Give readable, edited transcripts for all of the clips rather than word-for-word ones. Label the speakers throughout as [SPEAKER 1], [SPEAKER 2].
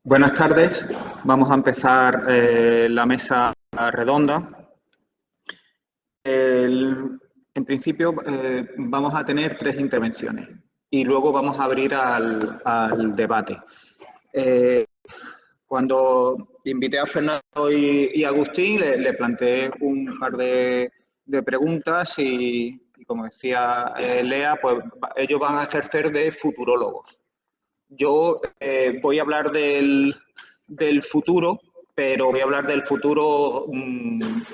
[SPEAKER 1] Buenas tardes. Vamos a empezar la mesa redonda. En principio vamos a tener tres intervenciones y luego vamos a abrir al debate. Cuando invité a Fernando y Agustín, le planteé un par de preguntas y como decía Lea, pues ellos van a ejercer de futurólogos. Yo voy a hablar del futuro, pero voy a hablar del futuro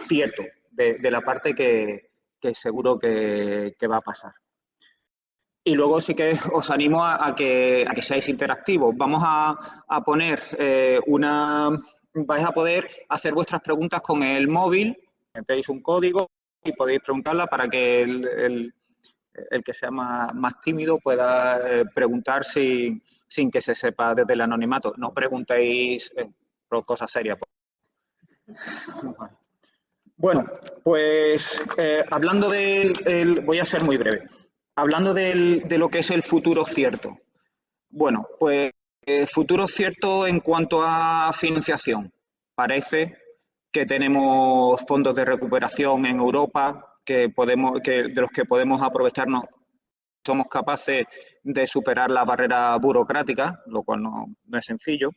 [SPEAKER 1] cierto, de la parte que seguro que va a pasar. Y luego sí que os animo a que seáis interactivos. Vamos a poner vais a poder hacer vuestras preguntas con el móvil, metéis un código y podéis preguntarla para que el que sea más tímido pueda preguntar sin que se sepa desde el anonimato. No preguntéis por cosas serias. Bueno, pues hablando voy a ser muy breve. Hablando de lo que es el futuro cierto. Bueno, pues futuro cierto en cuanto a financiación. Parece que tenemos fondos de recuperación en Europa de los que podemos aprovecharnos. Somos capaces de superar la barrera burocrática, lo cual no es sencillo.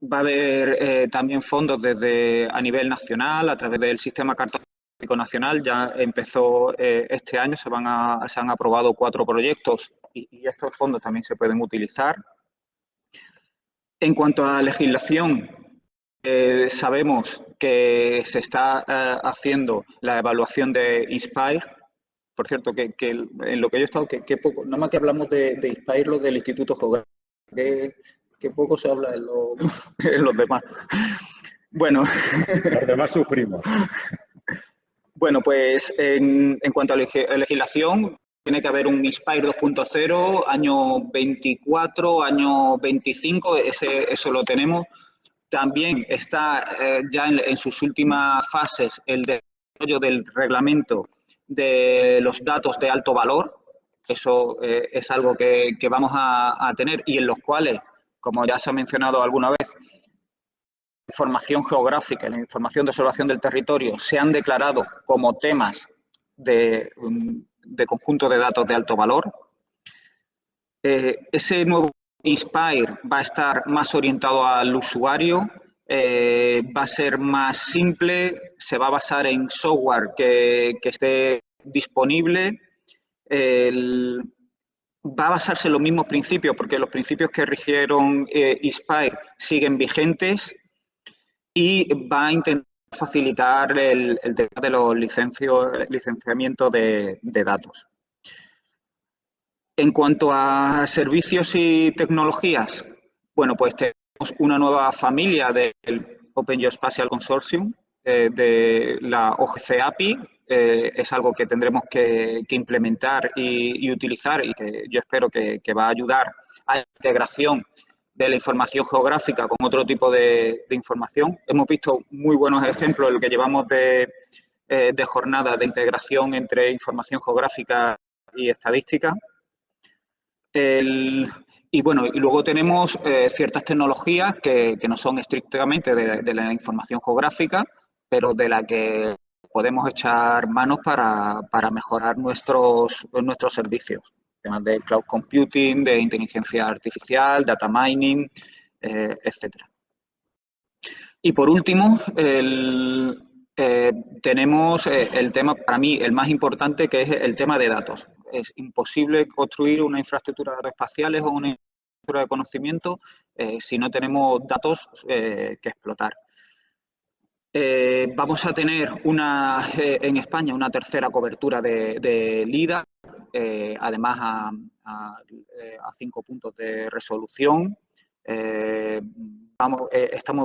[SPEAKER 1] Va a haber también fondos a nivel nacional, a través del Sistema Cartográfico Nacional. Ya empezó este año, se han aprobado 4 proyectos y estos fondos también se pueden utilizar. En cuanto a legislación, sabemos que se está haciendo la evaluación de INSPIRE. Por cierto, que en lo que yo he estado, que poco, nada más que hablamos de INSPIRE, lo del Instituto Geográfico, que poco se habla en los demás. Bueno.
[SPEAKER 2] Los demás sufrimos.
[SPEAKER 1] Bueno, pues en cuanto a legislación, tiene que haber un INSPIRE 2.0, año 24, año 25, eso lo tenemos. También está ya en sus últimas fases el desarrollo del reglamento de los datos de alto valor. Eso es algo que vamos a tener y en los cuales, como ya se ha mencionado alguna vez, la información geográfica y la información de observación del territorio se han declarado como temas de conjunto de datos de alto valor. Ese nuevo INSPIRE va a estar más orientado al usuario, va a ser más simple, se va a basar en software que esté disponible, va a basarse en los mismos principios, porque los principios que rigieron INSPIRE siguen vigentes y va a intentar facilitar el tema de los licenciamientos de datos. En cuanto a servicios y tecnologías, bueno, pues tenemos una nueva familia del Open Geospatial Consortium, de la OGC API. Es algo que tendremos que implementar y utilizar y que yo espero que va a ayudar a la integración de la información geográfica con otro tipo de información. Hemos visto muy buenos ejemplos en lo que llevamos de jornadas de integración entre información geográfica y estadística. Y bueno, y luego tenemos ciertas tecnologías que no son estrictamente de la información geográfica, pero de la que podemos echar manos para mejorar nuestros servicios. Temas de cloud computing, de inteligencia artificial, data mining, etcétera. Y por último, tenemos el tema, para mí, el más importante, que es el tema de datos. Es imposible construir una infraestructura de datos espaciales o una infraestructura de conocimiento si no tenemos datos que explotar. Vamos a tener en España una tercera cobertura de LIDAR, además a 5 puntos de resolución. Estamos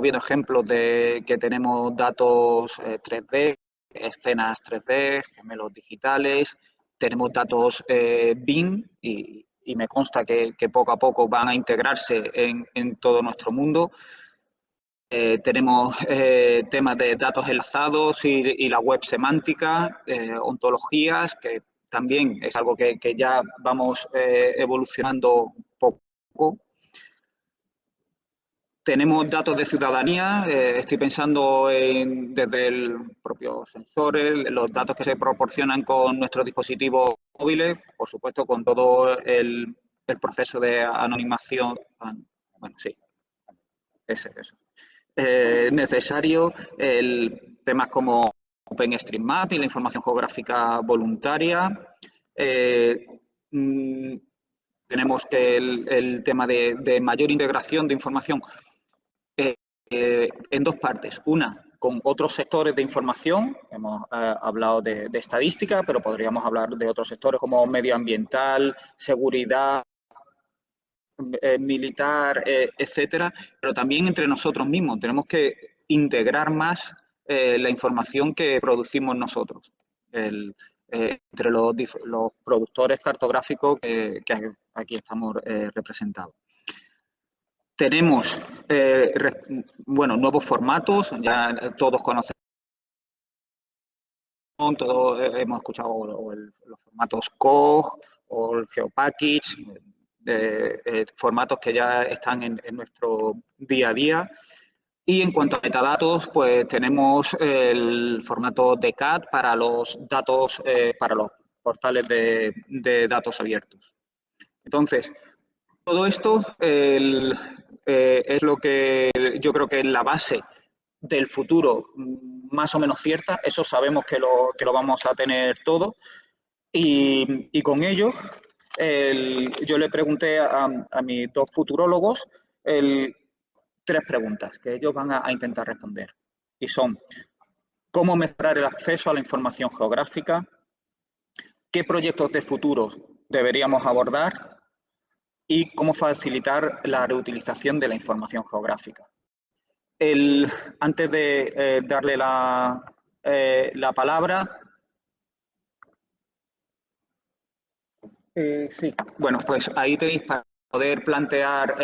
[SPEAKER 1] viendo ejemplos de que tenemos datos 3D, escenas 3D, gemelos digitales, tenemos datos BIM y me consta que poco a poco van a integrarse en todo nuestro mundo. Tenemos temas de datos enlazados y la web semántica, ontologías, que también es algo que ya vamos evolucionando poco a poco. Tenemos datos de ciudadanía, estoy pensando desde el propio sensores, los datos que se proporcionan con nuestros dispositivos móviles, por supuesto con todo el proceso de anonimación, bueno, sí, eso. Necesario, temas como OpenStreetMap y la información geográfica voluntaria. Tenemos que el tema de mayor integración de información en dos partes. Una, con otros sectores de información. Hemos hablado de estadística, pero podríamos hablar de otros sectores como medioambiental, seguridad, militar, etcétera, pero también entre nosotros mismos. Tenemos que integrar más la información que producimos nosotros, entre los productores cartográficos que aquí estamos representados. Tenemos, bueno, nuevos formatos, ya todos conocemos, todos hemos escuchado los formatos COG o el GeoPackage, formatos que ya están en nuestro día a día. Y en cuanto a metadatos, pues tenemos el formato de CAT para los datos, para los portales de datos abiertos. Entonces, todo esto es lo que yo creo que es la base del futuro más o menos cierta. Eso sabemos que lo vamos a tener todo. Y con ello, yo le pregunté a mis dos futurólogos tres preguntas que ellos van a intentar responder. Y son, ¿cómo mejorar el acceso a la información geográfica? ¿Qué proyectos de futuro deberíamos abordar? Y cómo facilitar la reutilización de la información geográfica. Antes de darle la palabra, sí, bueno, pues ahí tenéis para poder plantear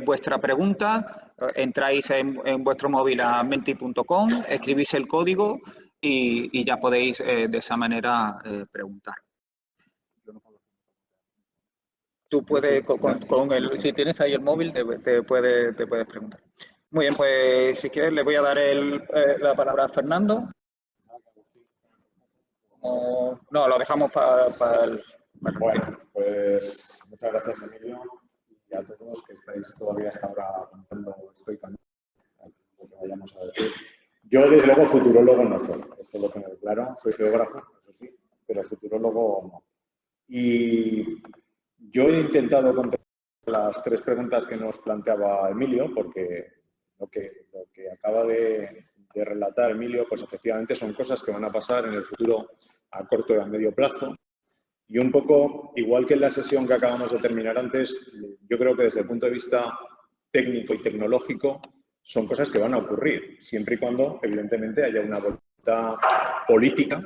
[SPEAKER 1] vuestra pregunta. Entráis en vuestro móvil a menti.com, escribís el código y ya podéis de esa manera preguntar. Tú puedes, si tienes ahí el móvil, te puedes preguntar. Muy bien, pues si quieres le voy a dar la palabra a Fernando. No, lo dejamos para el...
[SPEAKER 2] Bueno, pues muchas gracias, Emilio, y a todos que estáis todavía hasta ahora apuntando estoicamente lo que vayamos a decir. Yo, desde luego, futurólogo no soy, esto lo tengo claro. Soy geógrafo, eso sí, pero futurólogo no. Y yo he intentado contestar las tres preguntas que nos planteaba Emilio, porque lo que acaba de relatar Emilio, pues efectivamente son cosas que van a pasar en el futuro a corto y a medio plazo. Y un poco, igual que en la sesión que acabamos de terminar antes, yo creo que desde el punto de vista técnico y tecnológico son cosas que van a ocurrir, siempre y cuando, evidentemente, haya una voluntad política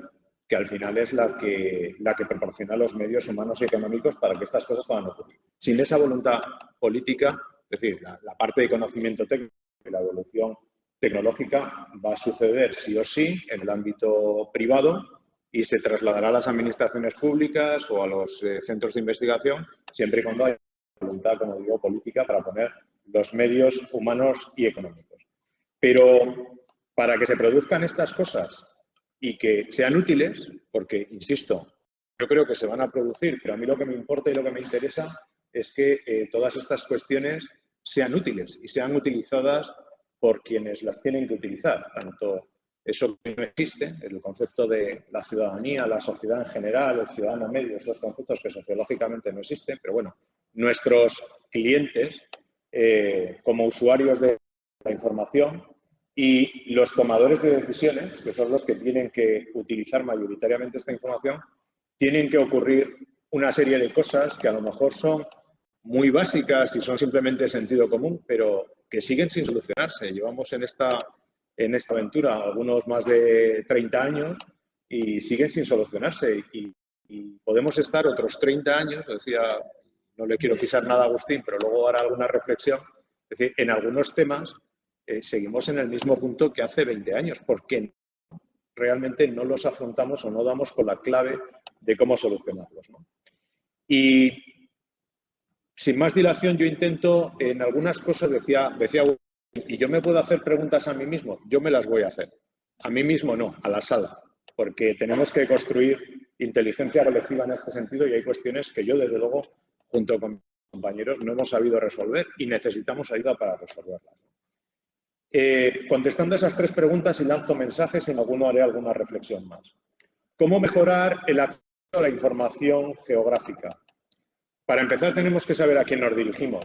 [SPEAKER 2] que al final es la que proporciona los medios humanos y económicos para que estas cosas puedan ocurrir. Sin esa voluntad política, es decir, la parte de conocimiento técnico y la evolución tecnológica va a suceder sí o sí en el ámbito privado y se trasladará a las administraciones públicas o a los centros de investigación, siempre y cuando haya voluntad, como digo, política para poner los medios humanos y económicos. Pero para que se produzcan estas cosas y que sean útiles, porque, insisto, yo creo que se van a producir, pero a mí lo que me importa y lo que me interesa es que todas estas cuestiones sean útiles y sean utilizadas por quienes las tienen que utilizar, tanto eso que no existe, el concepto de la ciudadanía, la sociedad en general, el ciudadano medio, esos conceptos que sociológicamente no existen, pero bueno, nuestros clientes como usuarios de la información y los tomadores de decisiones, que son los que tienen que utilizar mayoritariamente esta información, tienen que ocurrir una serie de cosas que a lo mejor son muy básicas y son simplemente sentido común, pero que siguen sin solucionarse. Llevamos en esta aventura algunos más de 30 años y siguen sin solucionarse. Y podemos estar otros 30 años, decía, no le quiero pisar nada a Agustín, pero luego hará alguna reflexión. Es decir, en algunos temas seguimos en el mismo punto que hace 20 años, porque realmente no los afrontamos o no damos con la clave de cómo solucionarlos, ¿no? Y sin más dilación, yo intento en algunas cosas, decía
[SPEAKER 3] y yo me puedo hacer preguntas a mí mismo, yo me las voy a hacer. A mí mismo no, a la sala, porque tenemos que construir inteligencia colectiva en este sentido y hay cuestiones que yo, desde luego, junto con mis compañeros, no hemos sabido resolver y necesitamos ayuda para resolverlas. Contestando esas 3 preguntas y lanzo mensajes, en alguno haré alguna reflexión más. ¿Cómo mejorar el acceso a la información geográfica? Para empezar, tenemos que saber a quién nos dirigimos.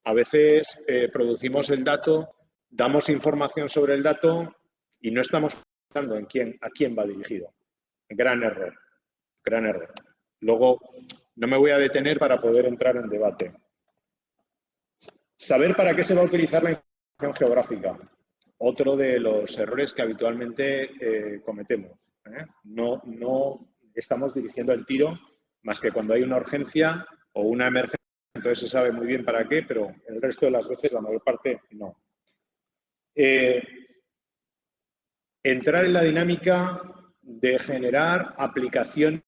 [SPEAKER 3] A veces producimos el dato, damos información sobre el dato y no estamos pensando en a quién va dirigido. Gran error, gran error. Luego, no me voy a detener para poder entrar en debate. Saber para qué se va a utilizar la información geográfica. Otro de los errores que habitualmente cometemos. No estamos dirigiendo el tiro más que cuando hay una urgencia o una emergencia. Entonces se sabe muy bien para qué, pero el resto de las veces, la mayor parte, no. Entrar en la dinámica de generar aplicaciones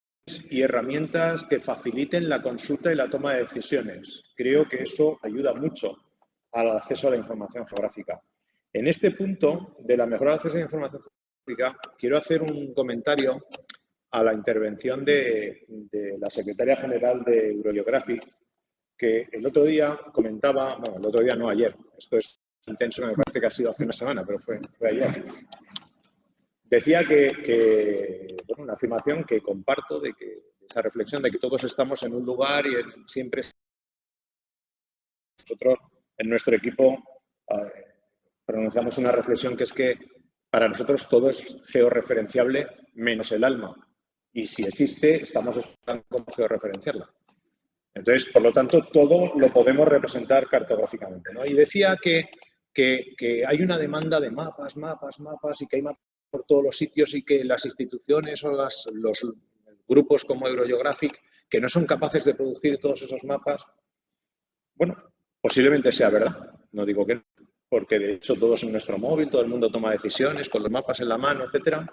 [SPEAKER 3] y herramientas que faciliten la consulta y la toma de decisiones. Creo que eso ayuda mucho al acceso a la información geográfica. En este punto de la mejora del acceso a la información geográfica, quiero hacer un comentario a la intervención de la secretaria general de Eurogeographic, que el otro día comentaba, bueno, el otro día no, ayer, esto es intenso, me parece que ha sido hace una semana, pero fue ayer. Decía bueno, una afirmación que comparto, de esa reflexión de que todos estamos en un lugar y siempre nosotros, en nuestro equipo, pronunciamos una reflexión que es que para nosotros todo es georreferenciable menos el alma. Y si existe, estamos estudiando cómo georreferenciarla. Entonces, por lo tanto, todo lo podemos representar cartográficamente, ¿no? Y decía que hay una demanda de mapas y que hay mapas por todos los sitios y que las instituciones o los grupos como Eurogeographic que no son capaces de producir todos esos mapas. Bueno, posiblemente sea verdad, no digo que no, porque de hecho todos en nuestro móvil, todo el mundo toma decisiones con los mapas en la mano, etcétera,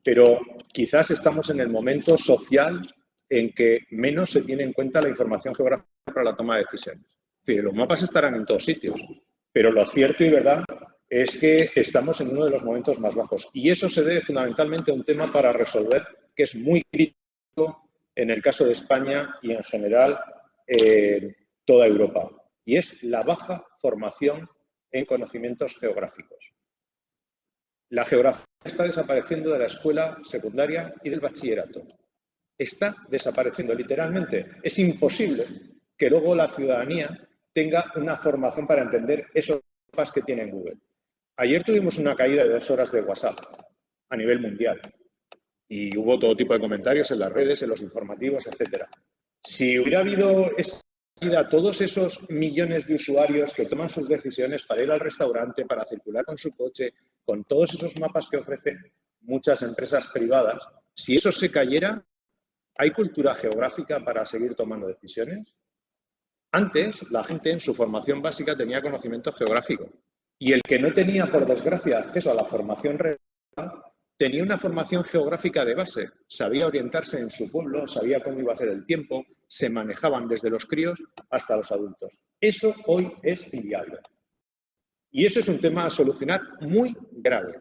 [SPEAKER 3] pero quizás estamos en el momento social en que menos se tiene en cuenta la información geográfica para la toma de decisiones. Es decir, los mapas estarán en todos sitios, pero lo cierto y verdad es que estamos en uno de los momentos más bajos. Y eso se debe fundamentalmente a un tema para resolver que es muy crítico en el caso de España y en general toda Europa. Y es la baja formación en conocimientos geográficos. La geografía está desapareciendo de la escuela secundaria y del bachillerato. Está desapareciendo literalmente. Es imposible que luego la ciudadanía tenga una formación para entender esos mapas que tiene en Google. Ayer tuvimos una caída de 2 horas de WhatsApp a nivel mundial y hubo todo tipo de comentarios en las redes, en los informativos, etcétera. Si hubiera habido esa caída, todos esos millones de usuarios que toman sus decisiones para ir al restaurante, para circular con su coche, con todos esos mapas que ofrecen muchas empresas privadas, si eso se cayera, ¿hay cultura geográfica para seguir tomando decisiones? Antes, la gente en su formación básica tenía conocimiento geográfico y el que no tenía, por desgracia, acceso a la formación real, tenía una formación geográfica de base. Sabía orientarse en su pueblo, sabía cómo iba a ser el tiempo, se manejaban desde los críos hasta los adultos. Eso hoy es inviable. Y eso es un tema a solucionar muy grave.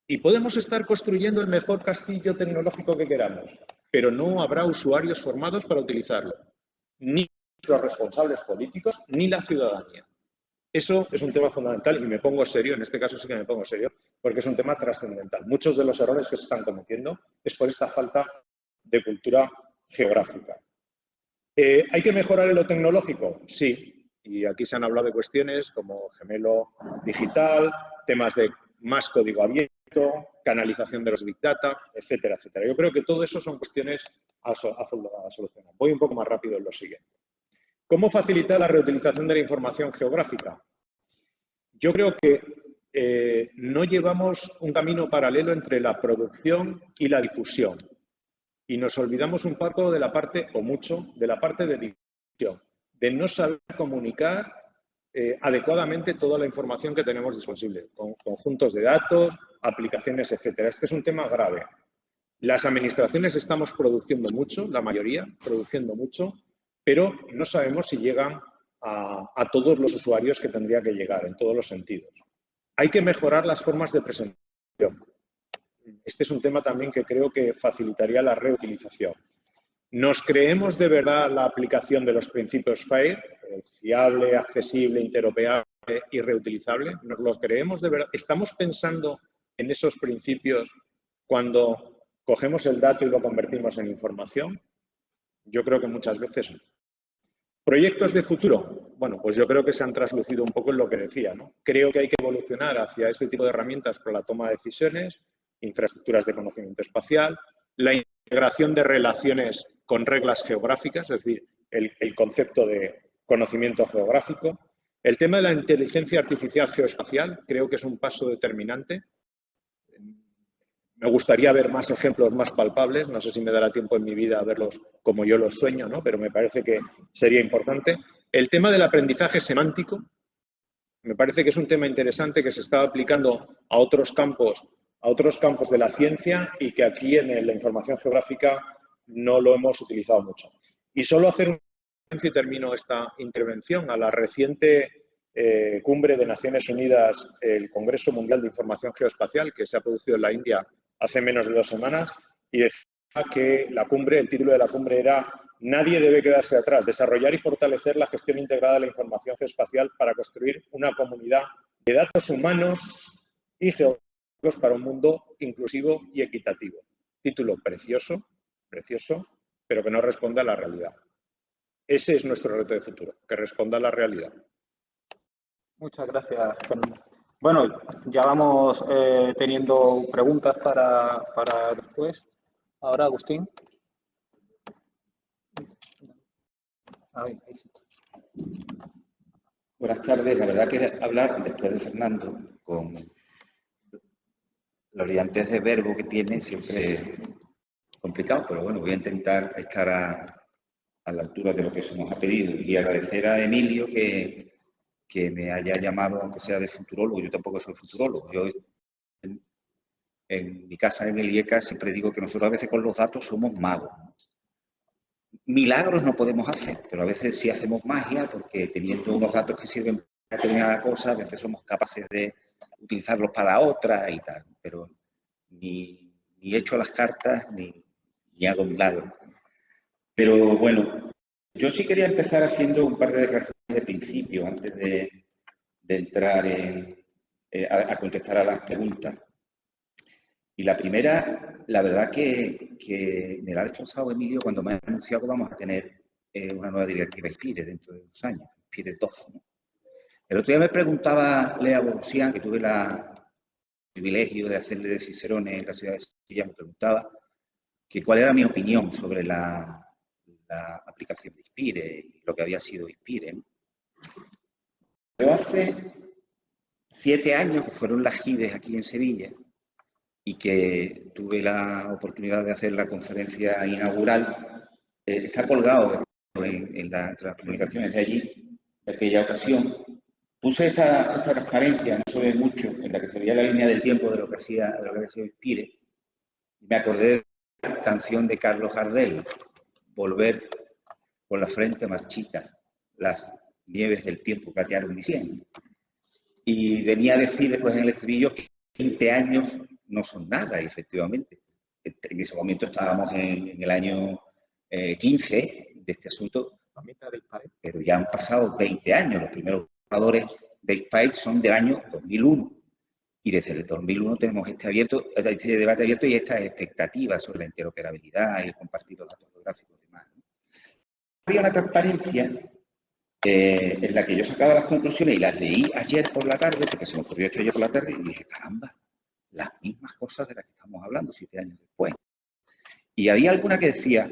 [SPEAKER 3] Y podemos estar construyendo el mejor castillo tecnológico que queramos, pero no habrá usuarios formados para utilizarlo. Ni los responsables políticos, ni la ciudadanía. Eso es un tema fundamental y me pongo serio, en este caso sí que me pongo serio, porque es un tema trascendental. Muchos de los errores que se están cometiendo es por esta falta de cultura geográfica. ¿Hay que mejorar en lo tecnológico? Sí. Y aquí se han hablado de cuestiones como gemelo digital, temas de más código abierto, canalización de los Big Data, etcétera, etcétera. Yo creo que todo eso son cuestiones a solucionar. Voy un poco más rápido en lo siguiente. ¿Cómo facilitar la reutilización de la información geográfica? Yo creo que no llevamos un camino paralelo entre la producción y la difusión. Y nos olvidamos un poco de la parte, o mucho, de la parte de difusión, de no saber comunicar adecuadamente toda la información que tenemos disponible, con conjuntos de datos, aplicaciones, etcétera. Este es un tema grave. Las administraciones estamos produciendo mucho, la mayoría, produciendo mucho, pero no sabemos si llegan a todos los usuarios que tendría que llegar, en todos los sentidos. Hay que mejorar las formas de presentación. Este es un tema también que creo que facilitaría la reutilización. ¿Nos creemos de verdad la aplicación de los principios FAIR? Fiable, accesible, interoperable y reutilizable. ¿Nos los creemos de verdad? ¿Estamos pensando en esos principios cuando cogemos el dato y lo convertimos en información? Yo creo que muchas veces no. ¿Proyectos de futuro? Bueno, pues yo creo que se han traslucido un poco en lo que decía, ¿no? Creo que hay que evolucionar hacia ese tipo de herramientas para la toma de decisiones, infraestructuras de conocimiento espacial, la integración de relaciones con reglas geográficas, es decir, el concepto de conocimiento geográfico. El tema de la inteligencia artificial geoespacial creo que es un paso determinante. Me gustaría ver más ejemplos más palpables, no sé si me dará tiempo en mi vida a verlos como yo los sueño, ¿no? Pero me parece que sería importante. El tema del aprendizaje semántico, me parece que es un tema interesante que se está aplicando a otros campos de la ciencia y que aquí en la información geográfica no lo hemos utilizado mucho. Y solo hacer un referencia y termino esta intervención a la reciente cumbre de Naciones Unidas, el Congreso Mundial de Información Geoespacial, que se ha producido en la India hace menos de 2 semanas, y decía que la cumbre, el título de la cumbre era "Nadie debe quedarse atrás, desarrollar y fortalecer la gestión integrada de la información geoespacial para construir una comunidad de datos humanos y geográficos para un mundo inclusivo y equitativo". Título precioso, precioso, pero que no responde a la realidad. Ese es nuestro reto de futuro, que responda a la realidad.
[SPEAKER 1] Muchas gracias, Fernando. Bueno, ya vamos teniendo preguntas para después. Ahora, Agustín.
[SPEAKER 4] Buenas tardes. La verdad que hablar después de Fernando con la brillantez de verbo que tiene siempre es complicado, pero bueno, voy a intentar estar a la altura de lo que se nos ha pedido y agradecer a Emilio que me haya llamado, aunque sea de futurólogo. Yo tampoco soy futurólogo. Yo en mi casa en el IECA siempre digo que nosotros a veces con los datos somos magos. Milagros no podemos hacer, pero a veces sí hacemos magia porque teniendo unos datos que sirven para determinada cosa, a veces somos capaces de utilizarlos para otra y tal, pero ni echo las cartas ni hago milagros. Pero bueno, yo sí quería empezar haciendo un par de declaraciones de principio antes de entrar a contestar a las preguntas. Y la primera, la verdad que me la ha destrozado Emilio cuando me ha anunciado que vamos a tener una nueva directiva ISPIRE dentro de 2 años, ISPIRE 2, ¿no? El otro día me preguntaba Lea Borrusian, que tuve el privilegio de hacerle de Cicerone en la ciudad de Sevilla, me preguntaba que cuál era mi opinión sobre la aplicación de ISPIRE y lo que había sido ISPIRE, ¿no? Pero hace 7 años, que fueron las GIDES aquí en Sevilla, y que tuve la oportunidad de hacer la conferencia inaugural, está colgado entre las comunicaciones de allí, de aquella ocasión. Puse esta transparencia, no se ve mucho, en la que se veía la línea del tiempo de lo que hacía ISPIRE, y me acordé de la canción de Carlos Gardel, "Volver con la frente marchita, las nieves del tiempo platearon mi sien". Y venía a decir después en el estribillo que 20 años no son nada, y efectivamente. En ese momento estábamos en el año 15 de este asunto, pero ya han pasado 20 años. Los primeros jugadores de ISPIRE son del año 2001. Y desde el 2001 tenemos este debate abierto y estas expectativas sobre la interoperabilidad y el compartir los datos geográficos y demás, ¿no? Había una transparencia en la que yo sacaba las conclusiones y las leí ayer por la tarde, porque se me ocurrió esto ayer por la tarde, y dije, caramba, las mismas cosas de las que estamos hablando 7 años después. Y había una que decía,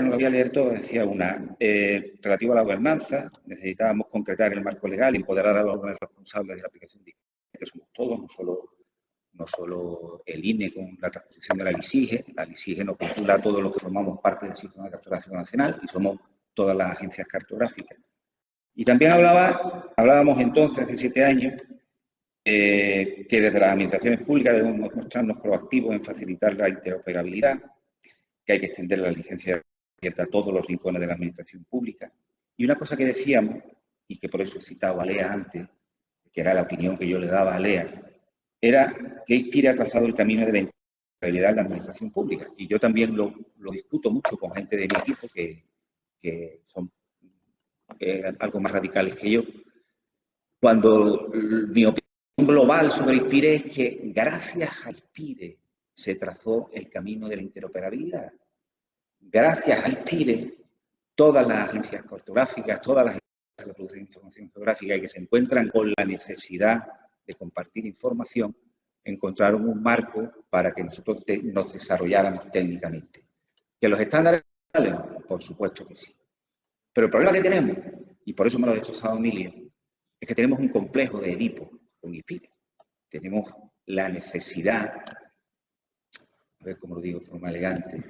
[SPEAKER 4] no lo voy a leer todo, decía una, relativa a la gobernanza, necesitábamos concretar el marco legal y empoderar a los órganos responsables de la aplicación de ISPIRE, que somos todos, no solo el INE con la transposición de la LISIGE. La LISIGE nos calcula a todos los que formamos parte del Sistema de Cartografía Nacional y somos todas las agencias cartográficas. Y también hablábamos entonces, hace 7 años, que desde las administraciones públicas debemos mostrarnos proactivos en facilitar la interoperabilidad, que hay que extender la licencia abierta a todos los rincones de la administración pública, Y una cosa que decíamos, y que por eso he citado a Lea antes, que era la opinión que yo le daba a Lea, era que ISPIRE ha trazado el camino de la integralidad en la administración pública. Y yo también lo discuto mucho con gente de mi equipo que son algo más radicales que yo. Cuando mi opinión global sobre ISPIRE es que gracias a ISPIRE se trazó el camino de la interoperabilidad. Gracias a ISPIRE, todas las agencias cartográficas, todas las agencias de producción de información geográfica y que se encuentran con la necesidad de compartir información, encontraron un marco para que nosotros nos desarrolláramos técnicamente. ¿Que los estándares salen? Por supuesto que sí. Pero el problema que tenemos, y por eso me lo ha destrozado Emilio, es que tenemos un complejo de Edipo con ISPIRE. Tenemos la necesidad, a ver cómo lo digo de forma elegante,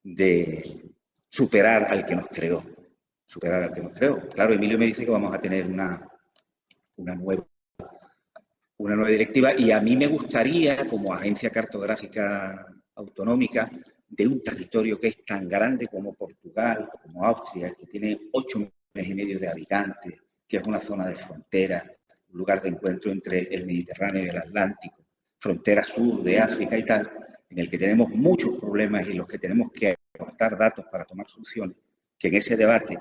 [SPEAKER 4] de superar al que nos creó. Superar al que nos creó. Claro, Emilio me dice que vamos a tener una nueva directiva y a mí me gustaría, como agencia cartográfica autonómica, de un territorio que es tan grande como Portugal, como Austria, que tiene 8,5 millones de habitantes, que es una zona de frontera, un lugar de encuentro entre el Mediterráneo y el Atlántico, frontera sur de África y tal, en el que tenemos muchos problemas y en los que tenemos que aportar datos para tomar soluciones, que en ese debate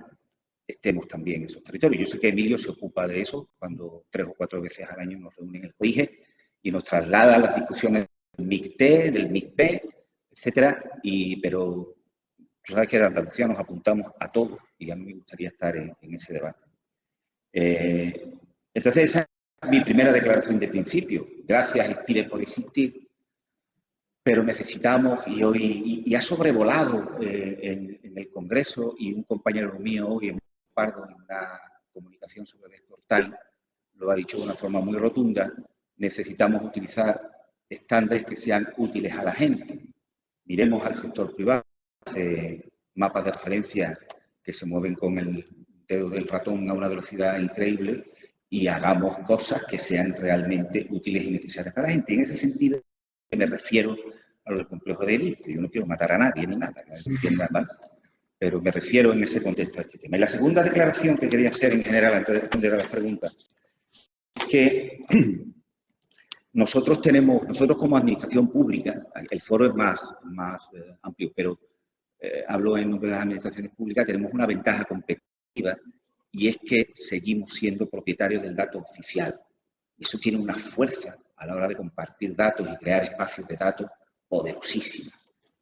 [SPEAKER 4] estemos también en esos territorios. Yo sé que Emilio se ocupa de eso cuando 3 o 4 veces al año nos reúnen en el COIGE y nos traslada las discusiones del MICT, del MICP, etcétera, pero tú sabes que de Andalucía nos apuntamos a todo y a mí me gustaría estar en ese debate. Entonces, esa es mi primera declaración de principio. Gracias, ISPIRE, por existir, pero necesitamos, y ha sobrevolado en el Congreso, y un compañero mío hoy, en Pardo, en una comunicación sobre el portal, lo ha dicho de una forma muy rotunda, necesitamos utilizar estándares que sean útiles a la gente. Miremos al sector privado, mapas de referencia que se mueven con el dedo del ratón a una velocidad increíble y hagamos cosas que sean realmente útiles y necesarias para la gente. En ese sentido, me refiero a lo del complejo de Edipo. Yo no quiero matar a nadie ni nada, no se entienda mal, pero me refiero en ese contexto a este tema. Y la segunda declaración que quería hacer en general, antes de responder a las preguntas, es que nosotros como administración pública, el foro es más amplio, pero hablo en nombre de las administraciones públicas, tenemos una ventaja competitiva y es que seguimos siendo propietarios del dato oficial. Eso tiene una fuerza a la hora de compartir datos y crear espacios de datos poderosísima.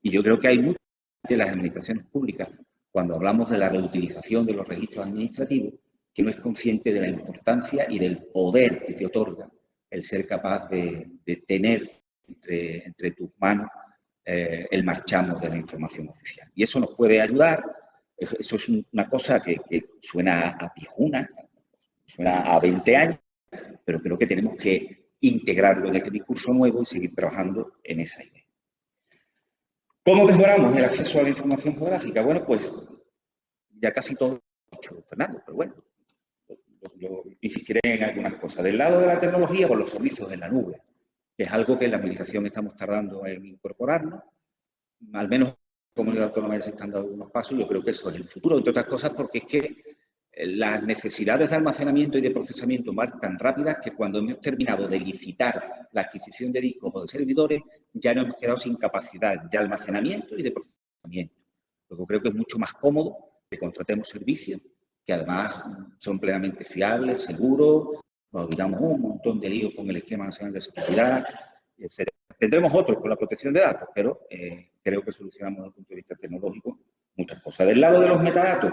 [SPEAKER 4] Y yo creo que hay muchas de las administraciones públicas, cuando hablamos de la reutilización de los registros administrativos, que no es consciente de la importancia y del poder que te otorga el ser capaz de tener entre tus manos el marchamo de la información oficial. Y eso nos puede ayudar. Eso es una cosa que suena a viejuna, suena a 20 años, pero creo que tenemos que integrarlo en este discurso nuevo y seguir trabajando en esa idea. ¿Cómo mejoramos el acceso a la información geográfica? Bueno, pues ya casi todo lo ha dicho Fernando, pero bueno, yo insistiré en algunas cosas. Del lado de la tecnología, por los servicios en la nube, que es algo que en la administración estamos tardando en incorporarnos, al menos en la comunidad autónoma ya se están dando unos pasos, yo creo que eso es el futuro, entre otras cosas porque es que las necesidades de almacenamiento y de procesamiento van tan rápidas que cuando hemos terminado de licitar la adquisición de discos o de servidores, ya nos hemos quedado sin capacidad de almacenamiento y de procesamiento. Luego creo que es mucho más cómodo que contratemos servicios que además son plenamente fiables, seguros, nos olvidamos un montón de líos con el esquema nacional de seguridad, etc. Tendremos otros con la protección de datos, pero creo que solucionamos desde el punto de vista tecnológico muchas cosas. Del lado de los metadatos,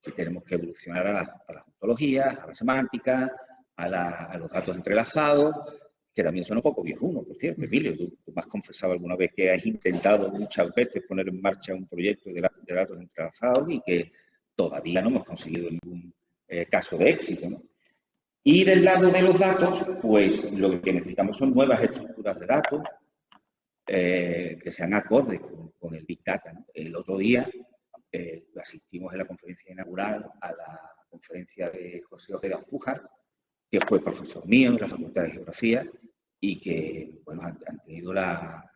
[SPEAKER 4] que tenemos que evolucionar a las ontologías, a la semántica, a los datos entrelazados, que también son un poco viejuno, por cierto. Emilio, tú me has confesado alguna vez que has intentado muchas veces poner en marcha un proyecto de datos entrelazados y que todavía no hemos conseguido ningún caso de éxito, ¿no? Y del lado de los datos, pues lo que necesitamos son nuevas estructuras de datos que sean acordes con el Big Data, ¿no? El otro día asistimos en la conferencia inaugural a la conferencia de José Ojeda Fújar, que fue profesor mío en la Facultad de Geografía y que, bueno, han tenido la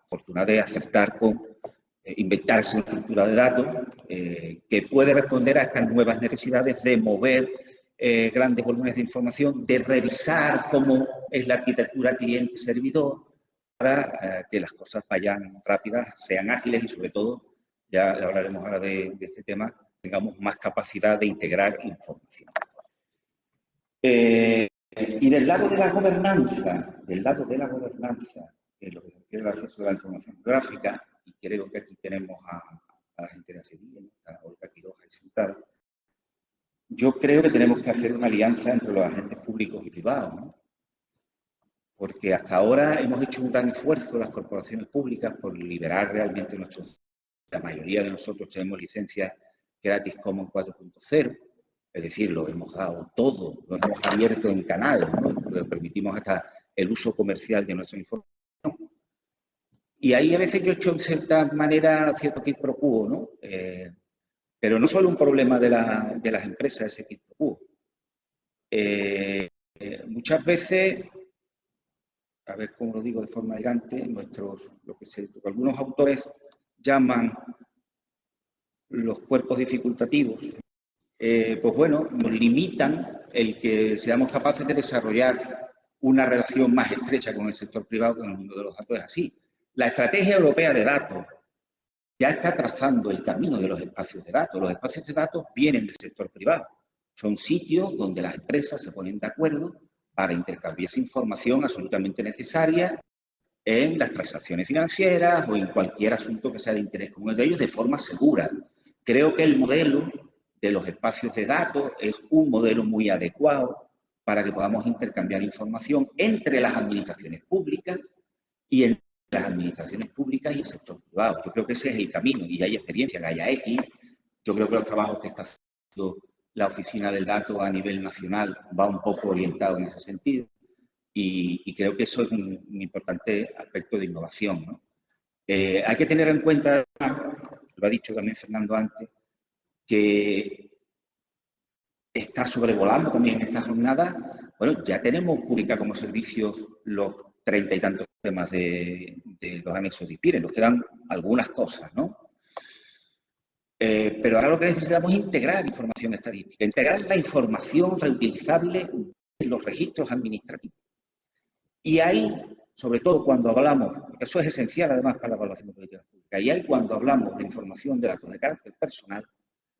[SPEAKER 4] fortuna de acertar con inventarse una estructura de datos que puede responder a estas nuevas necesidades de mover grandes volúmenes de información, de revisar cómo es la arquitectura cliente-servidor para que las cosas vayan rápidas, sean ágiles y sobre todo, ya hablaremos ahora de este tema, tengamos más capacidad de integrar información. Y del lado de la gobernanza, lo que se refiere al acceso a la información gráfica, y creo que aquí tenemos a la gente de Sevilla, a Olga Quiroga y sentada, yo creo que tenemos que hacer una alianza entre los agentes públicos y privados, ¿no? Porque hasta ahora hemos hecho un gran esfuerzo las corporaciones públicas por liberar realmente la mayoría de nosotros tenemos licencias Creative Commons 4.0, es decir, lo hemos dado todo, lo hemos abierto en canal, ¿no? Le permitimos hasta el uso comercial de nuestra información. Y ahí a veces yo he hecho, de cierta manera, cierto quid pro quo, ¿no? Pero no solo un problema de las empresas, ese quid pro quo. Muchas veces, a ver cómo lo digo de forma elegante, lo que algunos autores llaman los cuerpos dificultativos, pues bueno, nos limitan el que seamos capaces de desarrollar una relación más estrecha con el sector privado, que en el mundo de los datos es así. La estrategia europea de datos ya está trazando el camino de los espacios de datos. Los espacios de datos vienen del sector privado. Son sitios donde las empresas se ponen de acuerdo para intercambiar información absolutamente necesaria en las transacciones financieras o en cualquier asunto que sea de interés común de ellos de forma segura. Creo que el modelo de los espacios de datos es un modelo muy adecuado para que podamos intercambiar información entre las administraciones públicas y entre las administraciones públicas y el sector privado. Yo creo que ese es el camino y hay experiencia en Gaia X. Yo creo que los trabajos que está haciendo la Oficina del Dato a nivel nacional va un poco orientado en ese sentido y creo que eso es un importante aspecto de innovación, ¿no? Hay que tener en cuenta, lo ha dicho también Fernando antes, que está sobrevolando también en esta jornada. Bueno, ya tenemos publicado como servicios los 30 y tantos temas de los anexos de IPIRE. Nos quedan algunas cosas, ¿no? Pero ahora lo que necesitamos es integrar información estadística, integrar la información reutilizable en los registros administrativos. Y ahí, sobre todo cuando hablamos, porque eso es esencial además para la evaluación de políticas públicas, y ahí cuando hablamos de información de datos de carácter personal,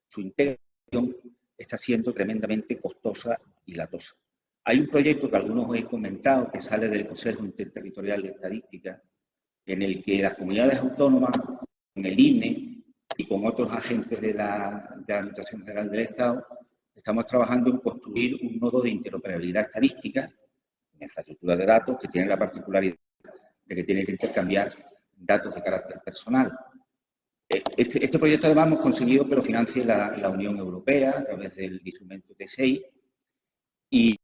[SPEAKER 4] su integración está siendo tremendamente costosa y latosa. Hay un proyecto que algunos he comentado que sale del Consejo Interterritorial de Estadística, en el que las comunidades autónomas, con el INE y con otros agentes de la Administración General del Estado, estamos trabajando en construir un nodo de interoperabilidad estadística, una infraestructura de datos que tiene la particularidad de que tiene que intercambiar datos de carácter personal. Este proyecto además hemos conseguido que lo financie la Unión Europea a través del instrumento TSI y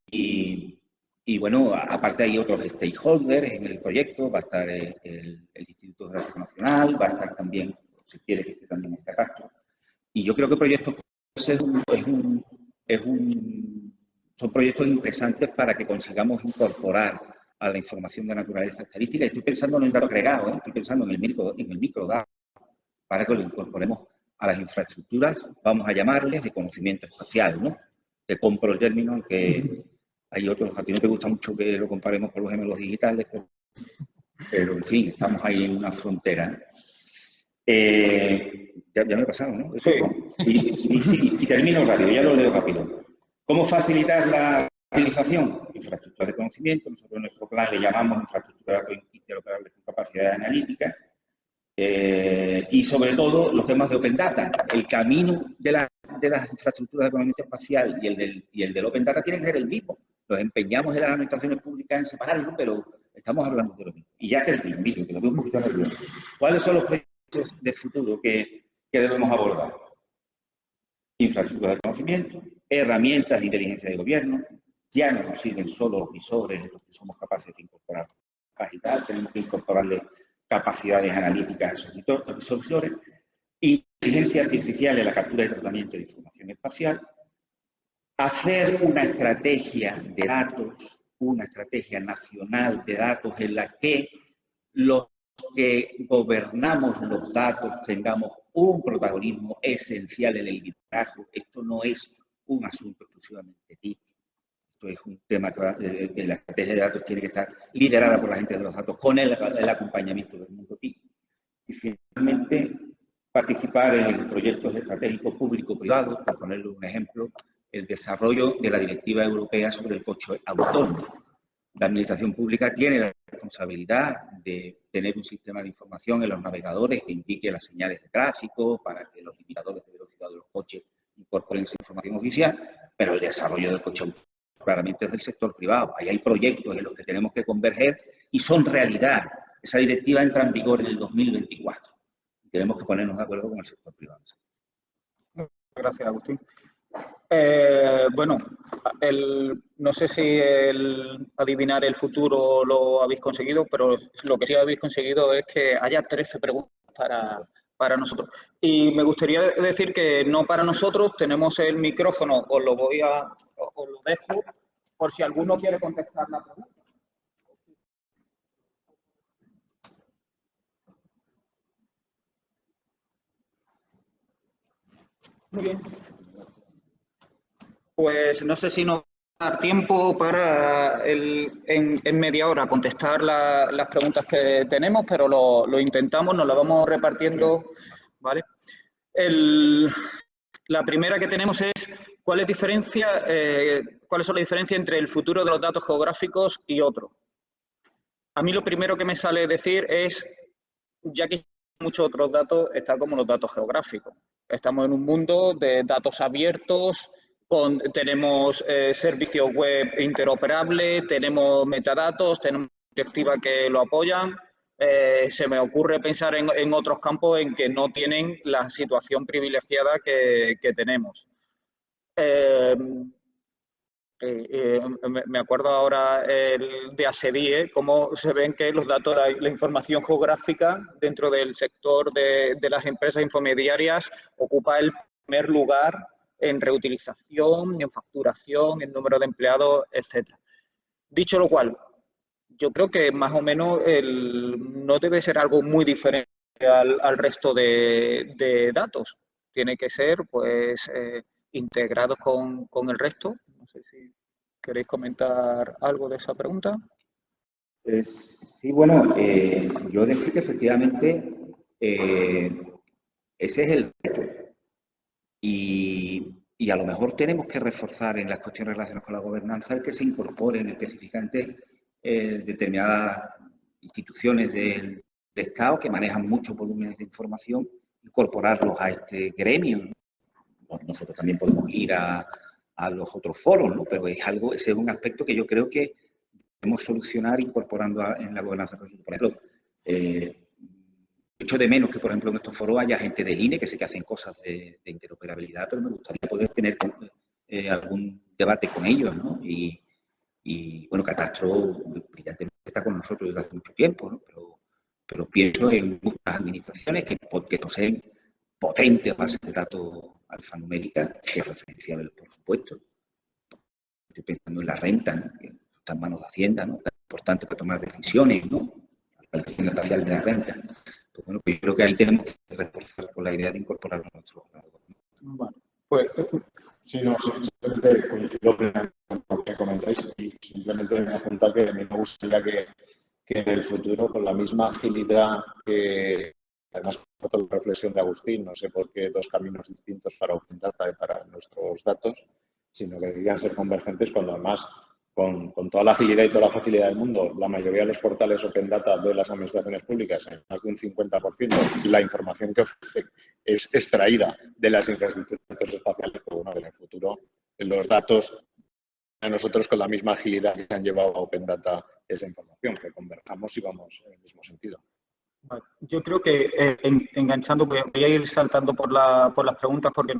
[SPEAKER 4] bueno, aparte hay otros stakeholders en el proyecto, va a estar el Instituto de Datos Nacional, va a estar también, si quiere que esté también el catastro. Y yo creo que proyectos son proyectos interesantes para que consigamos incorporar a la información de naturaleza estadística. Estoy pensando en el dato agregado, estoy pensando en el microdato, para que lo incorporemos a las infraestructuras, vamos a llamarles de conocimiento espacial, ¿no? Te compro el término, aunque hay otros, a ti no te gusta mucho que lo comparemos con los gemelos digitales, pero en fin, estamos ahí en una frontera. Ya me he pasado, ¿no?
[SPEAKER 1] Sí.
[SPEAKER 4] Y termino rápido, ya lo leo rápido. ¿Cómo facilitar la utilización? Infraestructuras de conocimiento, nosotros en nuestro plan le llamamos infraestructuras interoperables con capacidad analítica. Y sobre todo los temas de Open Data. El camino de las infraestructuras de conocimiento espacial y el del Open Data tiene que ser el mismo. Nos empeñamos en las administraciones públicas en separarlo, pero estamos hablando de lo mismo. Y ya termino, que lo veo un poquito nervioso. ¿Cuáles son los proyectos de futuro que debemos abordar? Infraestructuras de conocimiento, herramientas de inteligencia de gobierno. Ya no nos sirven solo los visores, los que somos capaces de incorporar capacidad, tenemos que incorporarle capacidades analíticas a esos visores, inteligencia artificial en la captura y tratamiento de información espacial, hacer una estrategia de datos, una estrategia nacional de datos en la que los que gobernamos los datos tengamos un protagonismo esencial en el liderazgo. Esto no es un asunto exclusivamente TIC. Esto es un tema que la estrategia de datos tiene que estar liderada por la gente de los datos con el acompañamiento del mundo TIC. Y finalmente, participar en proyectos estratégicos público-privados, por ponerle un ejemplo, el desarrollo de la Directiva Europea sobre el coche autónomo. La administración pública tiene la responsabilidad de tener un sistema de información en los navegadores que indique las señales de tráfico para que los limitadores de velocidad de los coches incorporen esa información oficial, pero el desarrollo del coche autónomo claramente es del sector privado. Ahí hay proyectos en los que tenemos que converger y son realidad. Esa directiva entra en vigor en el 2024. Tenemos que ponernos de acuerdo con el sector privado.
[SPEAKER 1] Gracias, Agustín. Bueno, no sé si el adivinar el futuro lo habéis conseguido, pero lo que sí habéis conseguido es que haya 13 preguntas para nosotros. Y me gustaría decir que no para nosotros, tenemos el micrófono, os lo dejo por si alguno quiere contestar la pregunta. Muy bien. Pues no sé si nos va a dar tiempo para en media hora contestar las preguntas que tenemos, pero lo intentamos, nos la vamos repartiendo, ¿vale? La primera que tenemos es cuáles son las diferencias entre el futuro de los datos geográficos y otros. A mí lo primero que me sale decir es, ya que muchos otros datos, está como los datos geográficos. Estamos en un mundo de datos abiertos, tenemos servicios web interoperables, tenemos metadatos, tenemos directivas que lo apoyan. Se me ocurre pensar en otros campos en que no tienen la situación privilegiada que tenemos. Me acuerdo ahora de ASEDI, cómo se ven que los datos, la información geográfica dentro del sector de las empresas infomediarias ocupa el primer lugar en reutilización, en facturación, en número de empleados, etc. Dicho lo cual, yo creo que más o menos no debe ser algo muy diferente al resto de datos. Tiene que ser, pues, integrados con el resto. No sé si queréis comentar algo de esa pregunta.
[SPEAKER 4] Sí, bueno, yo decía que efectivamente ese es el reto. Y a lo mejor tenemos que reforzar en las cuestiones relacionadas con la gobernanza el que se incorporen específicamente determinadas instituciones de Estado que manejan muchos volúmenes de información, incorporarlos a este gremio. Nosotros también podemos ir a los otros foros, ¿no? Pero ese es un aspecto que yo creo que debemos solucionar incorporando en la gobernanza. Por ejemplo, echo de menos que, por ejemplo, en estos foros haya gente del INE, que sé que hacen cosas de interoperabilidad, pero me gustaría poder tener algún debate con ellos, ¿no? Y bueno, Catastro brillantemente está con nosotros desde hace mucho tiempo, ¿no? Pero pienso en muchas administraciones que poseen potentes bases de datos alfanuméricas, georreferenciables, por supuesto. Estoy pensando en la renta, ¿no? Que está en manos de Hacienda, ¿no? Tan importante para tomar decisiones, ¿no? La calculación espacial de la renta. Pues bueno, pues yo creo que ahí tenemos que reforzar con la idea de incorporarlo a nuestro ordenador.
[SPEAKER 2] Bueno, pues sí, no, simplemente coincido con lo que comentáis y simplemente me apuntar que a mí me gustaría que en el futuro, con la misma agilidad que, además, por la reflexión de Agustín, no sé por qué dos caminos distintos para Open Data y para nuestros datos, sino que deberían ser convergentes cuando además, con toda la agilidad y toda la facilidad del mundo, la mayoría de los portales Open Data de las administraciones públicas, en más de un 50%, la información que ofrece es extraída de las infraestructuras espaciales, pero bueno, en el futuro los datos a nosotros con la misma agilidad que han llevado a Open Data esa información, que converjamos y vamos en el mismo sentido.
[SPEAKER 1] Vale. Yo creo que enganchando, voy a ir saltando por las preguntas porque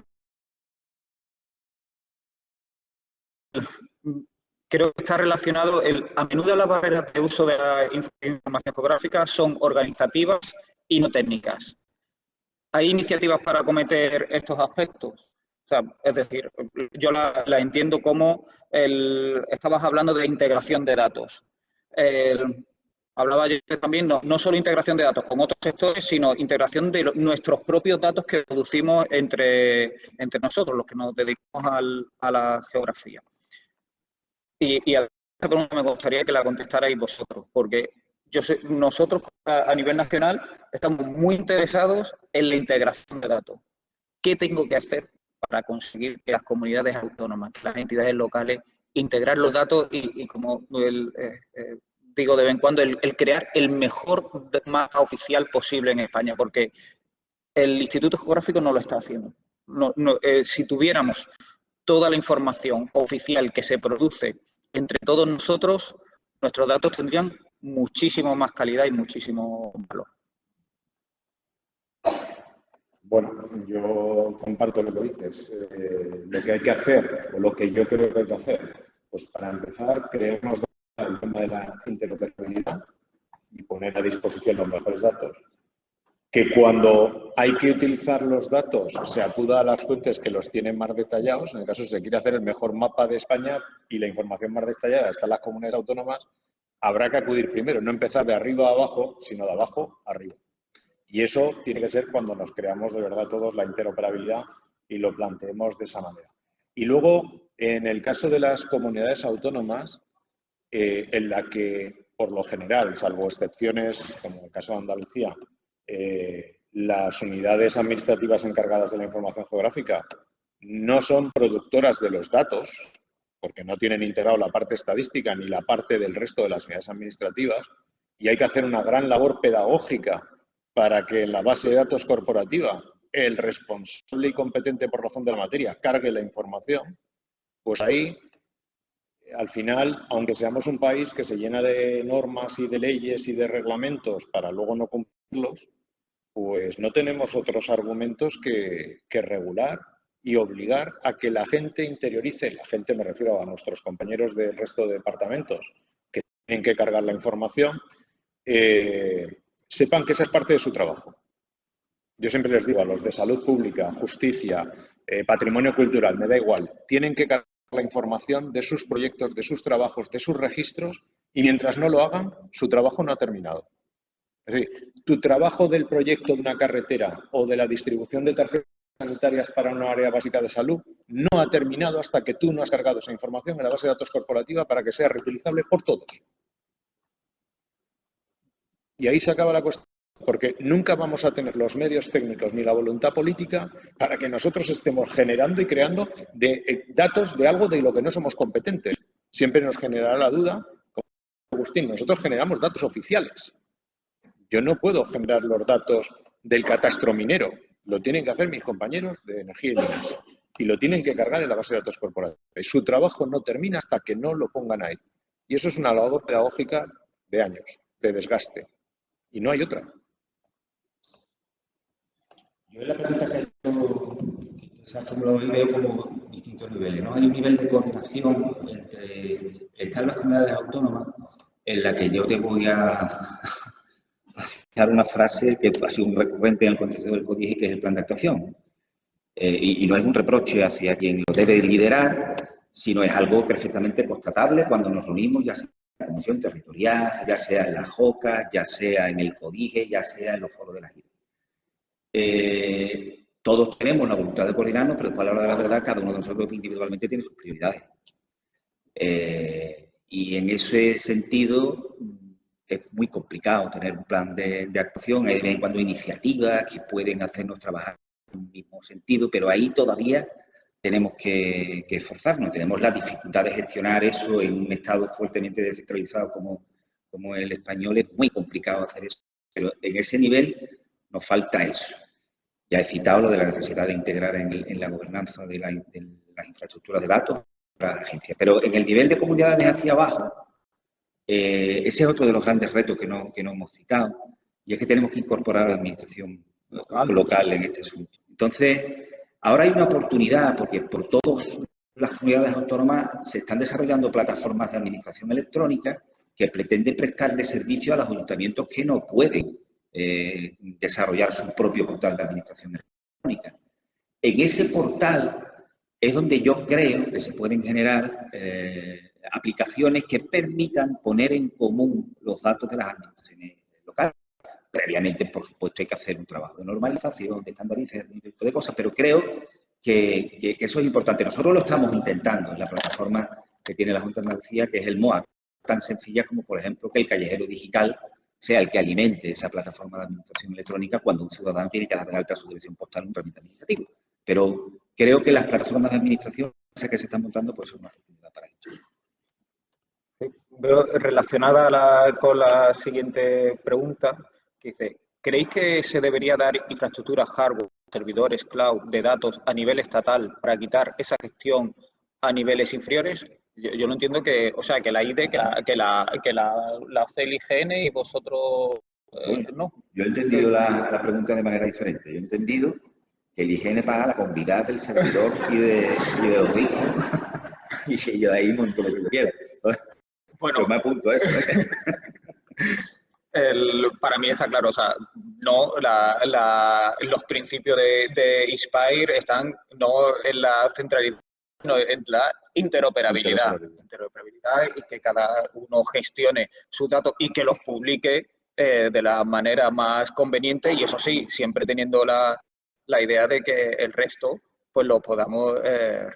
[SPEAKER 1] creo que está relacionado, a menudo las barreras de uso de la información geográfica son organizativas y no técnicas. ¿Hay iniciativas para acometer estos aspectos? O sea, es decir, yo la entiendo como estabas hablando de integración de datos. Hablaba yo también, no solo integración de datos con otros sectores, sino integración de nuestros propios datos que producimos entre nosotros, los que nos dedicamos a la geografía. Y a esta pregunta me gustaría que la contestarais vosotros, porque nosotros a nivel nacional estamos muy interesados en la integración de datos. ¿Qué tengo que hacer para conseguir que las comunidades autónomas, que las entidades locales, integrar los datos y como digo de vez en cuando, el crear el mejor mapa oficial posible en España? Porque el Instituto Geográfico no lo está haciendo. Si tuviéramos toda la información oficial que se produce entre todos nosotros, nuestros datos tendrían muchísimo más calidad y muchísimo valor.
[SPEAKER 2] Bueno, yo comparto lo que dices. Lo que hay que hacer, o lo que yo creo que hay que hacer, pues para empezar, creemos el tema de la interoperabilidad y poner a disposición los mejores datos. Que cuando hay que utilizar los datos se acuda a las fuentes que los tienen más detallados. En el caso, si se quiere hacer el mejor mapa de España y la información más detallada está en las comunidades autónomas, habrá que acudir primero, no empezar de arriba a abajo, sino de abajo a arriba. Y eso tiene que ser cuando nos creamos de verdad todos la interoperabilidad y lo planteemos de esa manera. Y luego, en el caso de las comunidades autónomas, en la que, por lo general, salvo excepciones, como en el caso de Andalucía, las unidades administrativas encargadas de la información geográfica no son productoras de los datos, porque no tienen integrado la parte estadística ni la parte del resto de las unidades administrativas, y hay que hacer una gran labor pedagógica para que en la base de datos corporativa el responsable y competente por razón de la materia cargue la información, pues ahí, al final, aunque seamos un país que se llena de normas y de leyes y de reglamentos para luego no cumplirlos, pues no tenemos otros argumentos que regular y obligar a que la gente interiorice, la gente me refiero a nuestros compañeros del resto de departamentos que tienen que cargar la información, sepan que esa es parte de su trabajo. Yo siempre les digo a los de salud pública, justicia, patrimonio cultural, me da igual, tienen que cargar la información de sus proyectos, de sus trabajos, de sus registros, y mientras no lo hagan, su trabajo no ha terminado. Es decir, tu trabajo del proyecto de una carretera o de la distribución de tarjetas sanitarias para una área básica de salud no ha terminado hasta que tú no has cargado esa información en la base de datos corporativa para que sea reutilizable por todos. Y ahí se acaba la cuestión, porque nunca vamos a tener los medios técnicos ni la voluntad política para que nosotros estemos generando y creando datos de algo de lo que no somos competentes. Siempre nos generará la duda, como Agustín, nosotros generamos datos oficiales. Yo no puedo generar los datos del catastro minero. Lo tienen que hacer mis compañeros de energía y minas. Y lo tienen que cargar en la base de datos corporativa. Y su trabajo no termina hasta que no lo pongan ahí. Y eso es una labor pedagógica de años, de desgaste. Y no hay otra.
[SPEAKER 4] Yo en la pregunta que se ha formulado hoy veo como distintos niveles, ¿no? Hay un nivel de coordinación entre el Estado y las comunidades autónomas en la que yo te voy a citar una frase que ha sido un recurrente en el contexto del CODIGE, que es el plan de actuación. Y no es un reproche hacia quien lo debe liderar, sino es algo perfectamente constatable cuando nos reunimos, ya sea en la Comisión Territorial, ya sea en la JOCA, ya sea en el CODIGE, ya sea en los foros de la JIRE. Todos tenemos la voluntad de coordinarnos, pero después a la hora de la verdad cada uno de nosotros individualmente tiene sus prioridades. Y en ese sentido es muy complicado tener un plan de actuación. Hay de vez en cuando iniciativas que pueden hacernos trabajar en un mismo sentido, pero ahí todavía tenemos que esforzarnos. Tenemos la dificultad de gestionar eso en un estado fuertemente descentralizado como el español. Es muy complicado hacer eso, pero en ese nivel nos falta eso. Ya he citado lo de la necesidad de integrar en la gobernanza de las infraestructuras de datos las agencias. Pero en el nivel de comunidades hacia abajo, ese es otro de los grandes retos que no hemos citado, y es que tenemos que incorporar a la administración local en este asunto. Entonces, ahora hay una oportunidad, porque por todas las comunidades autónomas se están desarrollando plataformas de administración electrónica que pretenden prestarle servicio a los ayuntamientos que no pueden desarrollar su propio portal de administración electrónica. En ese portal es donde yo creo que se pueden generar aplicaciones que permitan poner en común los datos de las administraciones locales. Previamente, por supuesto, hay que hacer un trabajo de normalización, de estandarización, ese tipo de cosas, pero creo que eso es importante. Nosotros lo estamos intentando en la plataforma que tiene la Junta de Andalucía, que es el MOAC, tan sencilla como, por ejemplo, que el callejero digital sea el que alimente esa plataforma de administración electrónica cuando un ciudadano tiene que dar de alta su dirección postal en un trámite administrativo. Pero creo que las plataformas de administración que se están montando pues son una oportunidad para esto.
[SPEAKER 1] Sí, veo relacionada con la siguiente pregunta, que dice, ¿creéis que se debería dar infraestructura, hardware, servidores, cloud, de datos a nivel estatal para quitar esa gestión a niveles inferiores? Yo no entiendo que, o sea, que la IDE, que la hace el IGN y vosotros no.
[SPEAKER 4] Yo he entendido la pregunta de manera diferente. Yo he entendido que el IGN paga la comunidad del servidor y de los discos. Y yo de ahí monto lo que yo quiera. Bueno, yo me apunto a eso.
[SPEAKER 1] Para mí está claro, o sea, no, los principios de Inspire están no en la centralidad, sino en la interoperabilidad y que cada uno gestione sus datos y que los publique de la manera más conveniente, y eso sí, siempre teniendo la idea de que el resto pues lo podamos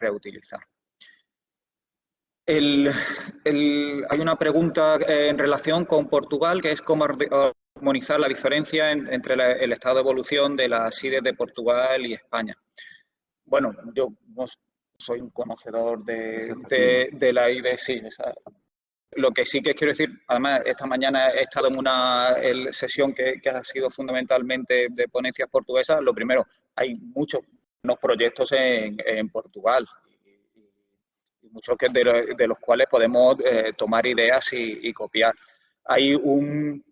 [SPEAKER 1] reutilizar. Hay una pregunta en relación con Portugal, que es cómo armonizar la diferencia entre el estado de evolución de las IDEs de Portugal y España. Bueno, yo no soy un conocedor de la IDE, sí. Lo que sí que quiero decir, además, esta mañana he estado en una sesión que ha sido fundamentalmente de ponencias portuguesas. Lo primero, hay muchos proyectos en Portugal, muchos de los cuales podemos tomar ideas y copiar. Hay un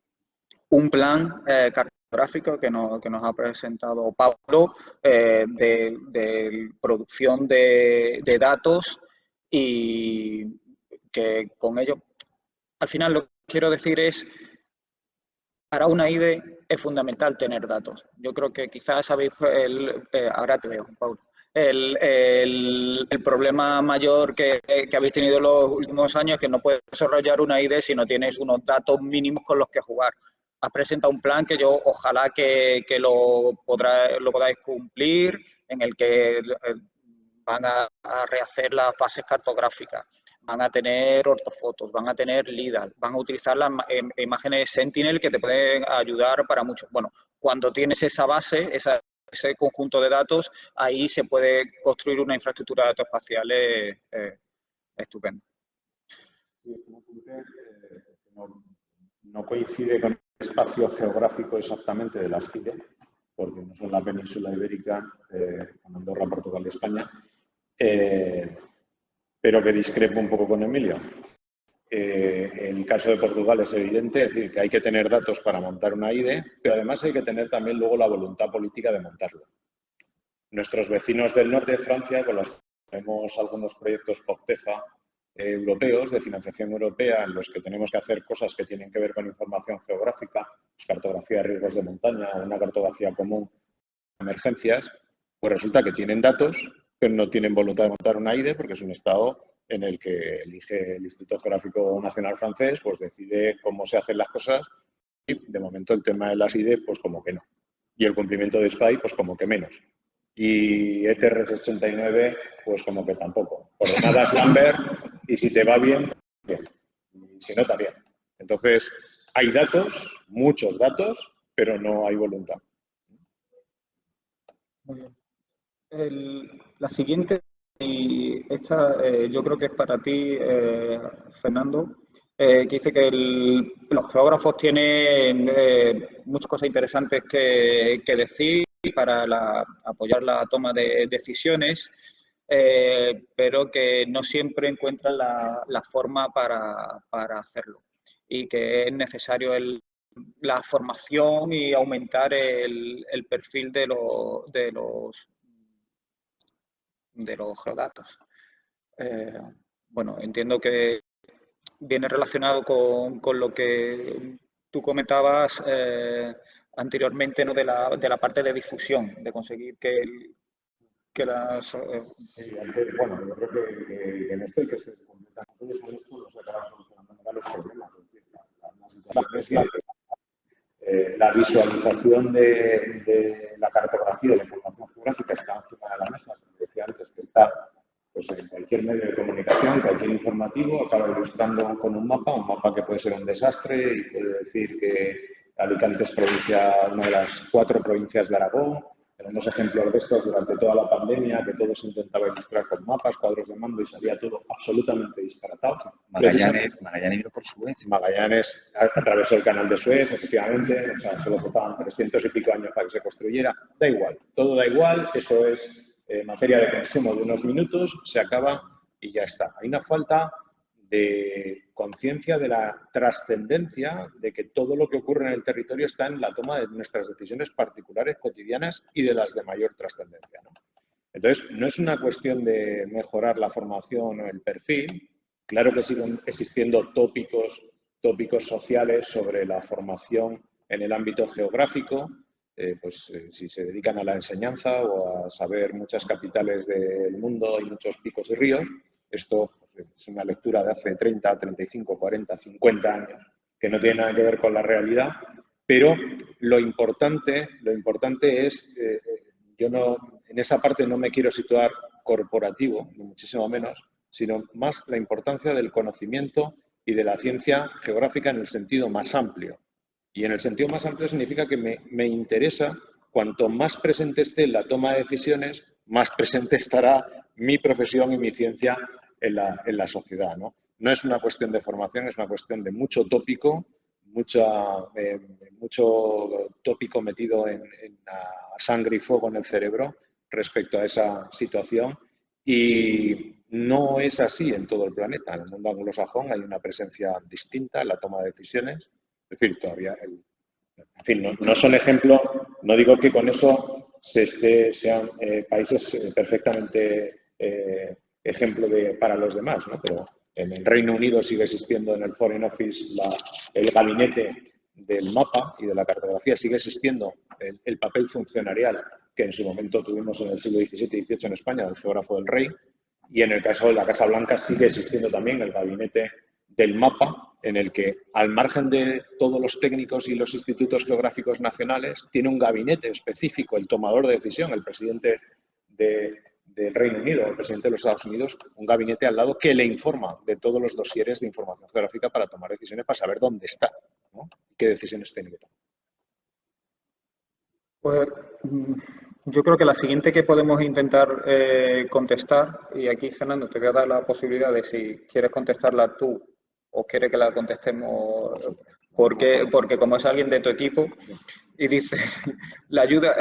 [SPEAKER 1] plan cartográfico que nos ha presentado Pablo de producción de datos, y que con ello, al final lo que quiero decir es, para una IDE es fundamental tener datos. Yo creo que quizás sabéis, ahora te veo, Pablo. El problema mayor que habéis tenido en los últimos años es que no puedes desarrollar una IDE si no tienes unos datos mínimos con los que jugar. Has presentado un plan que yo ojalá que lo podáis cumplir, en el que van a rehacer las bases cartográficas, van a tener ortofotos, van a tener LIDAR, van a utilizar las imágenes Sentinel que te pueden ayudar para mucho. Bueno, cuando tienes esa base, ese conjunto de datos, ahí se puede construir una infraestructura de datos espaciales estupenda.
[SPEAKER 2] Sí, no coincide con el espacio geográfico exactamente de las IDE, porque no son la península ibérica, con Andorra, Portugal y España, pero que discrepo un poco con Emilio. En el caso de Portugal es evidente, es decir, que hay que tener datos para montar una IDE, pero además hay que tener también luego la voluntad política de montarlo. Nuestros vecinos del norte de Francia, con los que tenemos algunos proyectos POCTEFA europeos, de financiación europea, en los que tenemos que hacer cosas que tienen que ver con información geográfica, pues cartografía de riesgos de montaña, una cartografía común de emergencias, pues resulta que tienen datos, pero no tienen voluntad de montar una IDE, porque es un estado en el que elige el Instituto Geográfico Nacional francés, pues decide cómo se hacen las cosas, y de momento el tema de las IDE, pues como que no. Y el cumplimiento de SPY, pues como que menos. Y ETRS 89, pues como que tampoco. Coordenadas Lambert, y si te va bien, bien. Y si no, también. Entonces, hay datos, muchos datos, pero no hay voluntad.
[SPEAKER 1] Muy bien. La siguiente, y esta yo creo que es para ti, Fernando, que dice que los geógrafos tienen muchas cosas interesantes que decir para apoyar la toma de decisiones, pero que no siempre encuentran la forma para hacerlo, y que es necesario la formación y aumentar el perfil de los geodatos. Bueno, entiendo que viene relacionado con lo que tú comentabas anteriormente, ¿no? de la parte de difusión, de conseguir que las...
[SPEAKER 2] Sí, bueno, yo creo que en esto hay que ser completamente entonces con esto no se acaban solucionando nada los problemas. Es decir, la situación es la visualización de la cartografía, de la información geográfica está encima de la mesa, como decía antes, que está pues, en cualquier medio de comunicación, cualquier informativo, acaba ilustrando con un mapa que puede ser un desastre y puede decir que Alicante es una de las 4 provincias de Aragón. Tenemos ejemplos de estos durante toda la pandemia, que todo se intentaba ilustrar con mapas, cuadros de mando y salía todo absolutamente disparatado.
[SPEAKER 4] Magallanes vino por Suez.
[SPEAKER 3] Magallanes atravesó el canal de Suez, efectivamente, o sea, solo faltaban 300 y pico años para que se construyera. Da igual, todo da igual, eso es materia de consumo de unos minutos, se acaba y ya está. Hay una falta de conciencia de la trascendencia de que todo lo que ocurre en el territorio está en la toma de nuestras decisiones particulares, cotidianas y de las de mayor trascendencia, ¿no? Entonces, no es una cuestión de mejorar la formación o el perfil. Claro que siguen existiendo tópicos sociales sobre la formación en el ámbito geográfico, si se dedican a la enseñanza o a saber muchas capitales del mundo y muchos picos y ríos. Esto es una lectura de hace 30, 35, 40, 50 años que no tiene nada que ver con la realidad, pero lo importante es, yo no, en esa parte no me quiero situar corporativo, ni muchísimo menos, sino más la importancia del conocimiento y de la ciencia geográfica en el sentido más amplio. Y en el sentido más amplio significa que me interesa, cuanto más presente esté en la toma de decisiones, más presente estará mi profesión y mi ciencia en la sociedad, ¿no? No es una cuestión de formación, es una cuestión de mucho tópico, mucho tópico metido en sangre y fuego en el cerebro respecto a esa situación. Y no es así en todo el planeta. En el mundo anglosajón hay una presencia distinta en la toma de decisiones. Es decir, todavía, en fin, no son ejemplos, no digo que con eso sean países perfectamente ejemplo para los demás, ¿no? Pero en el Reino Unido sigue existiendo en el Foreign Office el gabinete del mapa y de la cartografía, sigue existiendo el papel funcionarial que en su momento tuvimos en el siglo XVII y XVIII en España, del geógrafo del rey, y en el caso de la Casa Blanca sigue existiendo también el gabinete del mapa, en el que, al margen de todos los técnicos y los institutos geográficos nacionales, tiene un gabinete específico, el tomador de decisión, el presidente del Reino Unido, el presidente de los Estados Unidos, un gabinete al lado que le informa de todos los dosieres de información geográfica para tomar decisiones, para saber dónde está, ¿no? ¿Qué decisiones tiene que tomar?
[SPEAKER 1] Pues yo creo que la siguiente que podemos intentar contestar, y aquí, Fernando, te voy a dar la posibilidad de si quieres contestarla tú o quieres que la contestemos, porque como es alguien de tu equipo, y dice, la ayuda,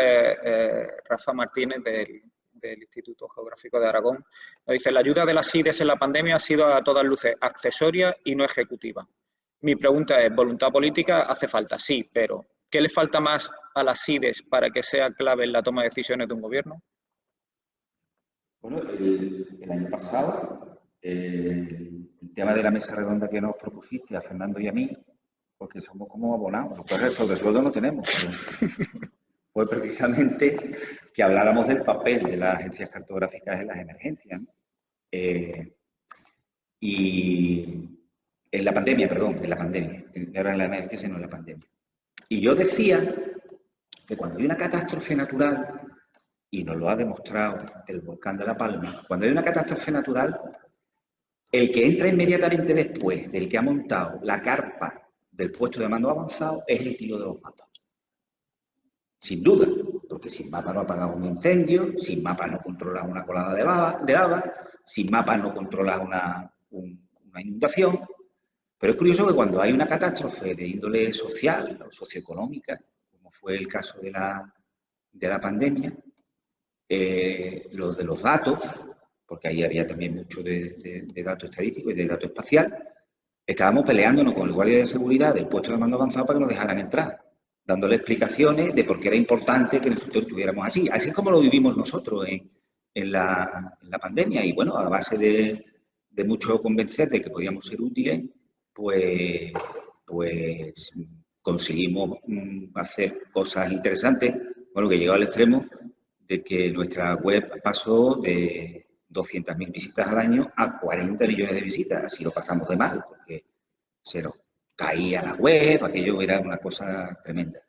[SPEAKER 1] Rafa Martínez del Instituto Geográfico de Aragón, nos dice, la ayuda de las SIDES en la pandemia ha sido a todas luces accesoria y no ejecutiva. Mi pregunta es, ¿voluntad política hace falta? Sí, pero ¿qué le falta más a las SIDES para que sea clave en la toma de decisiones de un gobierno?
[SPEAKER 4] Bueno, el año pasado, el tema de la mesa redonda que nos propusiste a Fernando y a mí, porque somos como abonados, porque el sobre sueldo no tenemos, fue precisamente que habláramos del papel de las agencias cartográficas en las emergencias, ¿no? Y en la pandemia, ahora en la emergencia, sino en la pandemia. Y yo decía que cuando hay una catástrofe natural, y nos lo ha demostrado el volcán de La Palma, cuando hay una catástrofe natural, el que entra inmediatamente después del que ha montado la carpa del puesto de mando avanzado es el tío de los mapas. Sin duda, porque sin mapa no apagas un incendio, sin mapa no controlas una colada de lava, sin mapa no controlas una inundación. Pero es curioso que cuando hay una catástrofe de índole social o socioeconómica, como fue el caso de la pandemia, los de los datos, porque ahí había también mucho de datos estadísticos y de datos espacial, estábamos peleándonos con el guardia de seguridad del puesto de mando avanzado para que nos dejaran entrar, dándole explicaciones de por qué era importante que nosotros estuviéramos así. Así es como lo vivimos nosotros en la pandemia. Y bueno, a base de mucho convencer de que podíamos ser útiles, pues conseguimos hacer cosas interesantes, bueno, que llegó al extremo de que nuestra web pasó de 200.000 visitas al año a 40 millones de visitas. Así lo pasamos de mal, porque se nos caía la web, aquello era una cosa tremenda.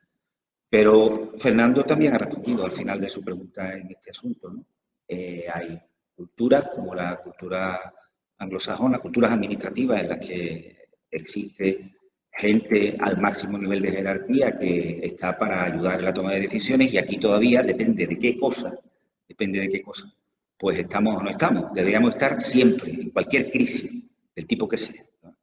[SPEAKER 4] Pero Fernando también ha respondido al final de su pregunta en este asunto, ¿no? Hay culturas como la cultura anglosajona, culturas administrativas en las que existe gente al máximo nivel de jerarquía que está para ayudar en la toma de decisiones, y aquí todavía depende de qué cosa, pues estamos o no estamos. Deberíamos estar siempre, en cualquier crisis, del tipo que sea, ¿no?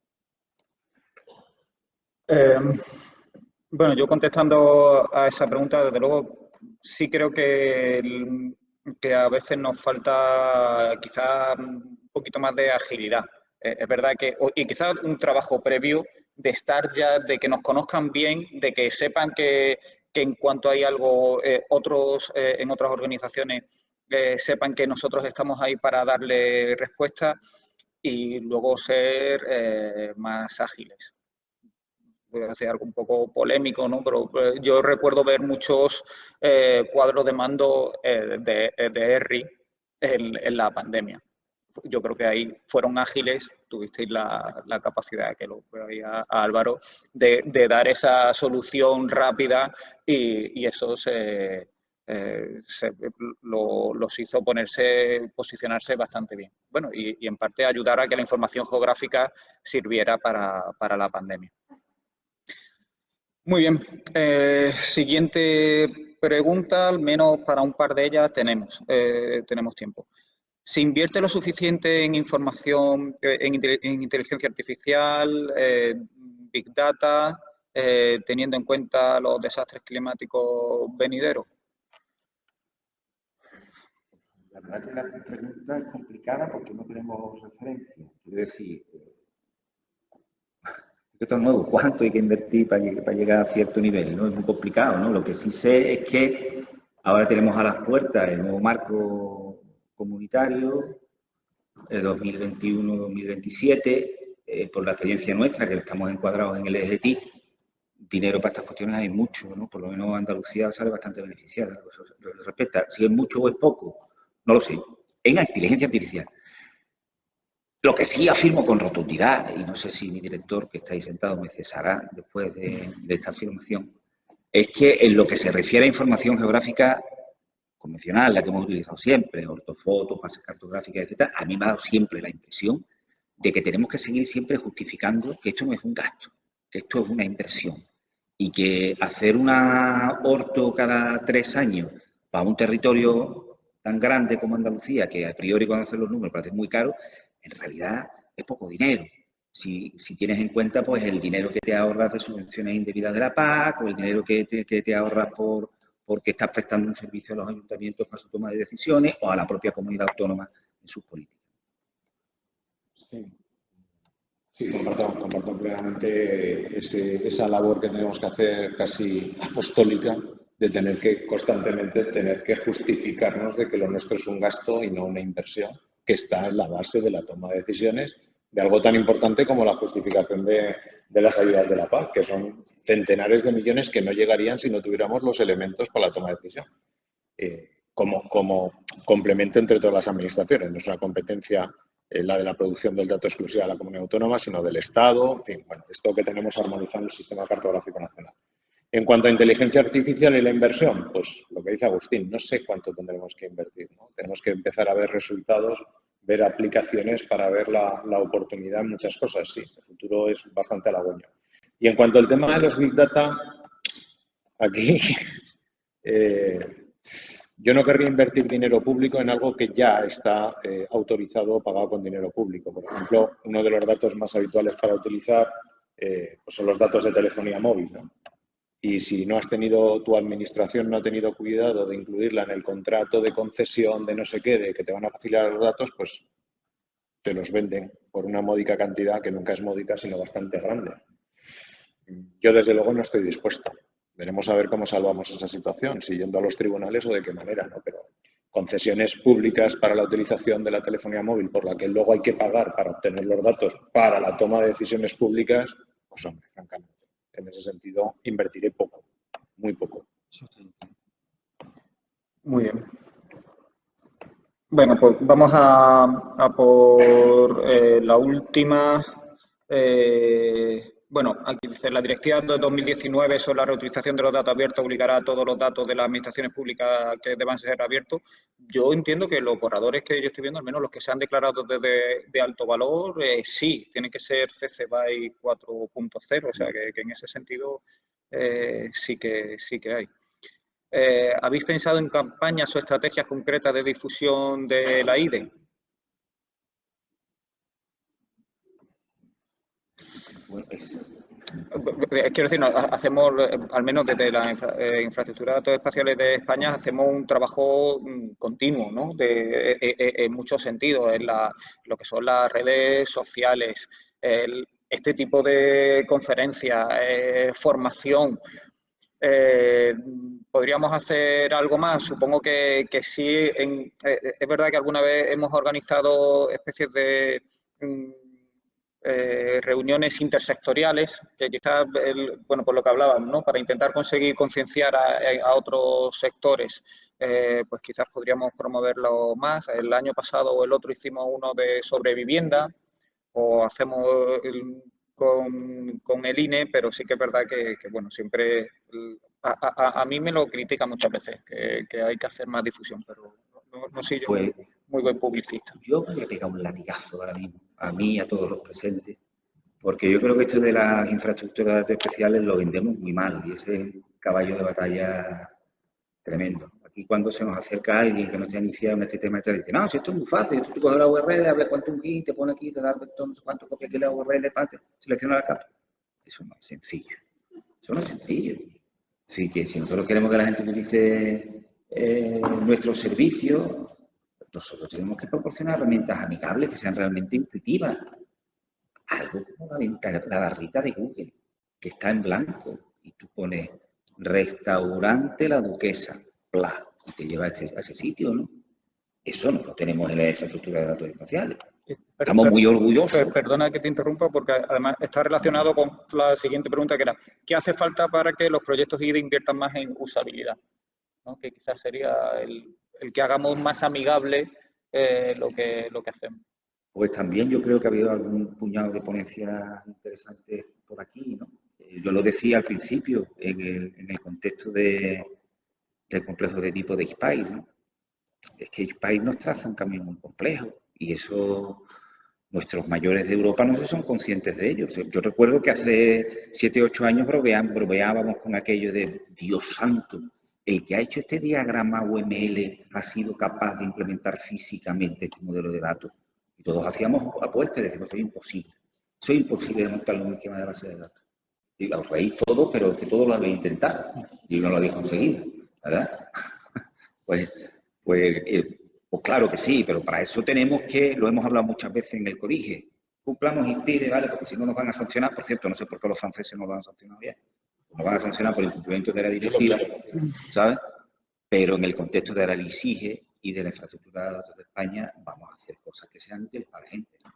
[SPEAKER 1] Bueno, yo contestando a esa pregunta, desde luego, sí creo que a veces nos falta quizás un poquito más de agilidad. Es verdad y quizás un trabajo previo de estar ya, de que nos conozcan bien, de que sepan que en cuanto hay algo, en otras organizaciones sepan que nosotros estamos ahí para darle respuesta, y luego ser más ágiles. Voy a decir algo un poco polémico, ¿no? Pero yo recuerdo ver muchos cuadros de mando de ERRI en la pandemia. Yo creo que ahí fueron ágiles, tuvisteis la capacidad, que lo veo ahí a Álvaro, de dar esa solución rápida, y eso los hizo posicionarse bastante bien. Bueno, y en parte ayudar a que la información geográfica sirviera para la pandemia. Muy bien. Siguiente pregunta, al menos para un par de ellas tenemos tiempo. ¿Se invierte lo suficiente en información, en inteligencia artificial, Big Data, teniendo en cuenta los desastres climáticos venideros?
[SPEAKER 4] La verdad que la pregunta es complicada porque no tenemos referencia. Quiero decir, esto es nuevo, ¿cuánto hay que invertir para llegar a cierto nivel? ¿No? Es muy complicado, ¿no? Lo que sí sé es que ahora tenemos a las puertas el nuevo marco comunitario, el 2021-2027, por la experiencia nuestra, que estamos encuadrados en el EGTIC, dinero para estas cuestiones hay mucho, ¿no? Por lo menos Andalucía sale bastante beneficiada. Respecta, si es mucho o es poco, no lo sé. En inteligencia artificial. Lo que sí afirmo con rotundidad, y no sé si mi director que está ahí sentado me cesará después de esta afirmación, es que en lo que se refiere a información geográfica convencional, la que hemos utilizado siempre, ortofotos, bases cartográficas, etc., a mí me ha dado siempre la impresión de que tenemos que seguir siempre justificando que esto no es un gasto, que esto es una inversión, y que hacer una orto cada 3 años para un territorio tan grande como Andalucía, que a priori cuando hacen los números parece muy caro, en realidad es poco dinero. Si tienes en cuenta pues el dinero que te ahorras de subvenciones indebidas de la PAC, o el dinero que te ahorras porque estás prestando un servicio a los ayuntamientos para su toma de decisiones, o a la propia comunidad autónoma en sus políticas.
[SPEAKER 3] Sí, comparto plenamente esa labor que tenemos que hacer casi apostólica, de tener que constantemente justificarnos de que lo nuestro es un gasto y no una inversión, que está en la base de la toma de decisiones de algo tan importante como la justificación de las ayudas de la PAC, que son centenares de millones que no llegarían si no tuviéramos los elementos para la toma de decisión. Como complemento entre todas las administraciones, no es una competencia la de la producción del dato exclusiva de la comunidad autónoma, sino del Estado, en fin, bueno, esto que tenemos armonizado en el sistema cartográfico nacional. En cuanto a inteligencia artificial y la inversión, pues lo que dice Agustín, no sé cuánto tendremos que invertir, ¿no? Tenemos que empezar a ver resultados, ver aplicaciones para ver la oportunidad en muchas cosas, sí, el futuro es bastante halagüeño. Y en cuanto al tema de los Big Data, aquí yo no querría invertir dinero público en algo que ya está autorizado o pagado con dinero público. Por ejemplo, uno de los datos más habituales para utilizar pues son los datos de telefonía móvil, ¿no? Y si no has tenido, tu administración no ha tenido cuidado de incluirla en el contrato de concesión de no sé qué, de que te van a facilitar los datos, pues te los venden por una módica cantidad que nunca es módica, sino bastante grande. Yo, desde luego, no estoy dispuesto. Veremos a ver cómo salvamos esa situación, si yendo a los tribunales o de qué manera, ¿no? Pero concesiones públicas para la utilización de la telefonía móvil, por la que luego hay que pagar para obtener los datos para la toma de decisiones públicas, pues hombre, francamente, en ese sentido invertiré poco, muy poco.
[SPEAKER 1] Muy bien. Bueno, pues vamos a por la última. Bueno, aquí dice, la Directiva de 2019 sobre la reutilización de los datos abiertos obligará a todos los datos de las administraciones públicas que deban ser abiertos. Yo entiendo que los borradores que yo estoy viendo, al menos los que se han declarado de alto valor, sí, tienen que ser CC BY 4.0, o sea que en ese sentido sí que hay. ¿Habéis pensado en campañas o estrategias concretas de difusión de la IDE? Quiero decir, hacemos, al menos desde la infraestructura de datos espaciales de España, hacemos un trabajo continuo, ¿no? En muchos sentidos, en lo que son las redes sociales, este tipo de conferencias, formación. ¿Podríamos hacer algo más? Supongo que sí. Es verdad que alguna vez hemos organizado especies de reuniones intersectoriales, que quizás, bueno, por lo que hablábamos, ¿no? Para intentar conseguir concienciar a otros sectores, pues quizás podríamos promoverlo más. El año pasado o el otro hicimos uno de sobrevivienda, o hacemos con el INE, pero sí que es verdad que bueno, siempre a mí me lo critica muchas veces, que hay que hacer más difusión, pero no soy yo
[SPEAKER 4] Pues,
[SPEAKER 1] muy buen publicista.
[SPEAKER 4] yo me voy a pegar un latigazo ahora mismo, a mí y a todos los presentes, porque yo creo que esto de las infraestructuras especiales lo vendemos muy mal y ese es un caballo de batalla tremendo. Aquí cuando se nos acerca alguien que no está iniciado en este tema, te dice, no, si esto es muy fácil, tú coges la URL, hablas Quantum Key, te pone aquí, te da cuánto copia aquí la URL, selecciona la capa. Eso no es sencillo. Eso no es sencillo. Así que si nosotros queremos que la gente utilice nuestros servicios, nosotros tenemos que proporcionar herramientas amigables que sean realmente intuitivas. Algo como la barrita de Google, que está en blanco, y tú pones restaurante La Duquesa, bla, y te lleva a ese sitio, ¿no? Eso no lo tenemos en la infraestructura de datos espaciales. Estamos muy orgullosos.
[SPEAKER 1] Perdona que te interrumpa, porque además está relacionado con la siguiente pregunta, que era, ¿qué hace falta para que los proyectos IDE inviertan más en usabilidad? ¿No? Que quizás sería el que hagamos más amigable lo que hacemos.
[SPEAKER 4] Pues también yo creo que ha habido algún puñado de ponencias interesantes por aquí, ¿no? Yo lo decía al principio, en el contexto del complejo de tipo de ISPAI, ¿no? Es que ISPAI nos traza un camino muy complejo y eso nuestros mayores de Europa no se son conscientes de ello. Yo recuerdo que hace 7 o 8 años bromeábamos con aquello de Dios santo, el que ha hecho este diagrama UML ha sido capaz de implementar físicamente este modelo de datos. Y todos hacíamos apuestas y decíamos, eso es imposible de montar un esquema de base de datos. Y os reís todo, pero que todo lo habéis intentado y no lo habéis conseguido, ¿verdad? Pues claro que sí, pero para eso tenemos que, lo hemos hablado muchas veces en el CODIGE, cumplamos INPIRE, ¿vale? Porque si no nos van a sancionar, por cierto, no sé por qué los franceses no lo han sancionado ya, nos van a sancionar por el incumplimiento de la directiva, ¿sabes? Pero en el contexto de la LISIGE y de la infraestructura de datos de España, vamos a hacer cosas que sean útiles para la gente, ¿no?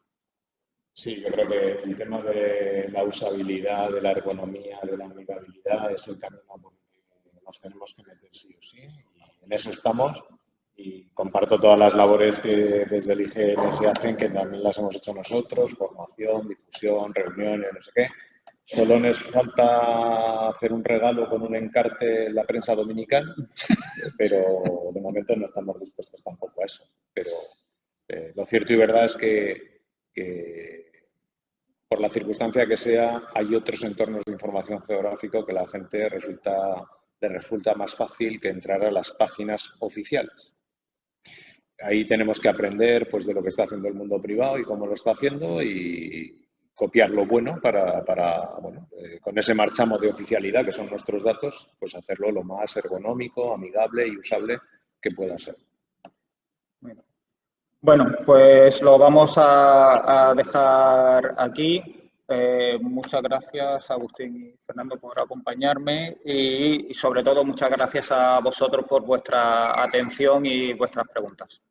[SPEAKER 2] Sí, yo creo que el tema de la usabilidad, de la ergonomía, de la amigabilidad es el camino por el que nos tenemos que meter sí o sí. Y en eso estamos y comparto todas las labores que desde el IGN se hacen, que también las hemos hecho nosotros, formación, difusión, reuniones, no sé qué. Solo nos falta hacer un regalo con un encarte en la prensa dominical, pero de momento no estamos dispuestos tampoco a eso. Pero lo cierto y verdad es que por la circunstancia que sea, hay otros entornos de información geográfica que la gente le resulta más fácil que entrar a las páginas oficiales. Ahí tenemos que aprender pues, de lo que está haciendo el mundo privado y cómo lo está haciendo y copiar lo bueno para bueno, con ese marchamo de oficialidad que son nuestros datos, pues hacerlo lo más ergonómico, amigable y usable que pueda ser.
[SPEAKER 1] Bueno, pues lo vamos a dejar aquí. Muchas gracias, Agustín y Fernando, por acompañarme y sobre todo muchas gracias a vosotros por vuestra atención y vuestras preguntas.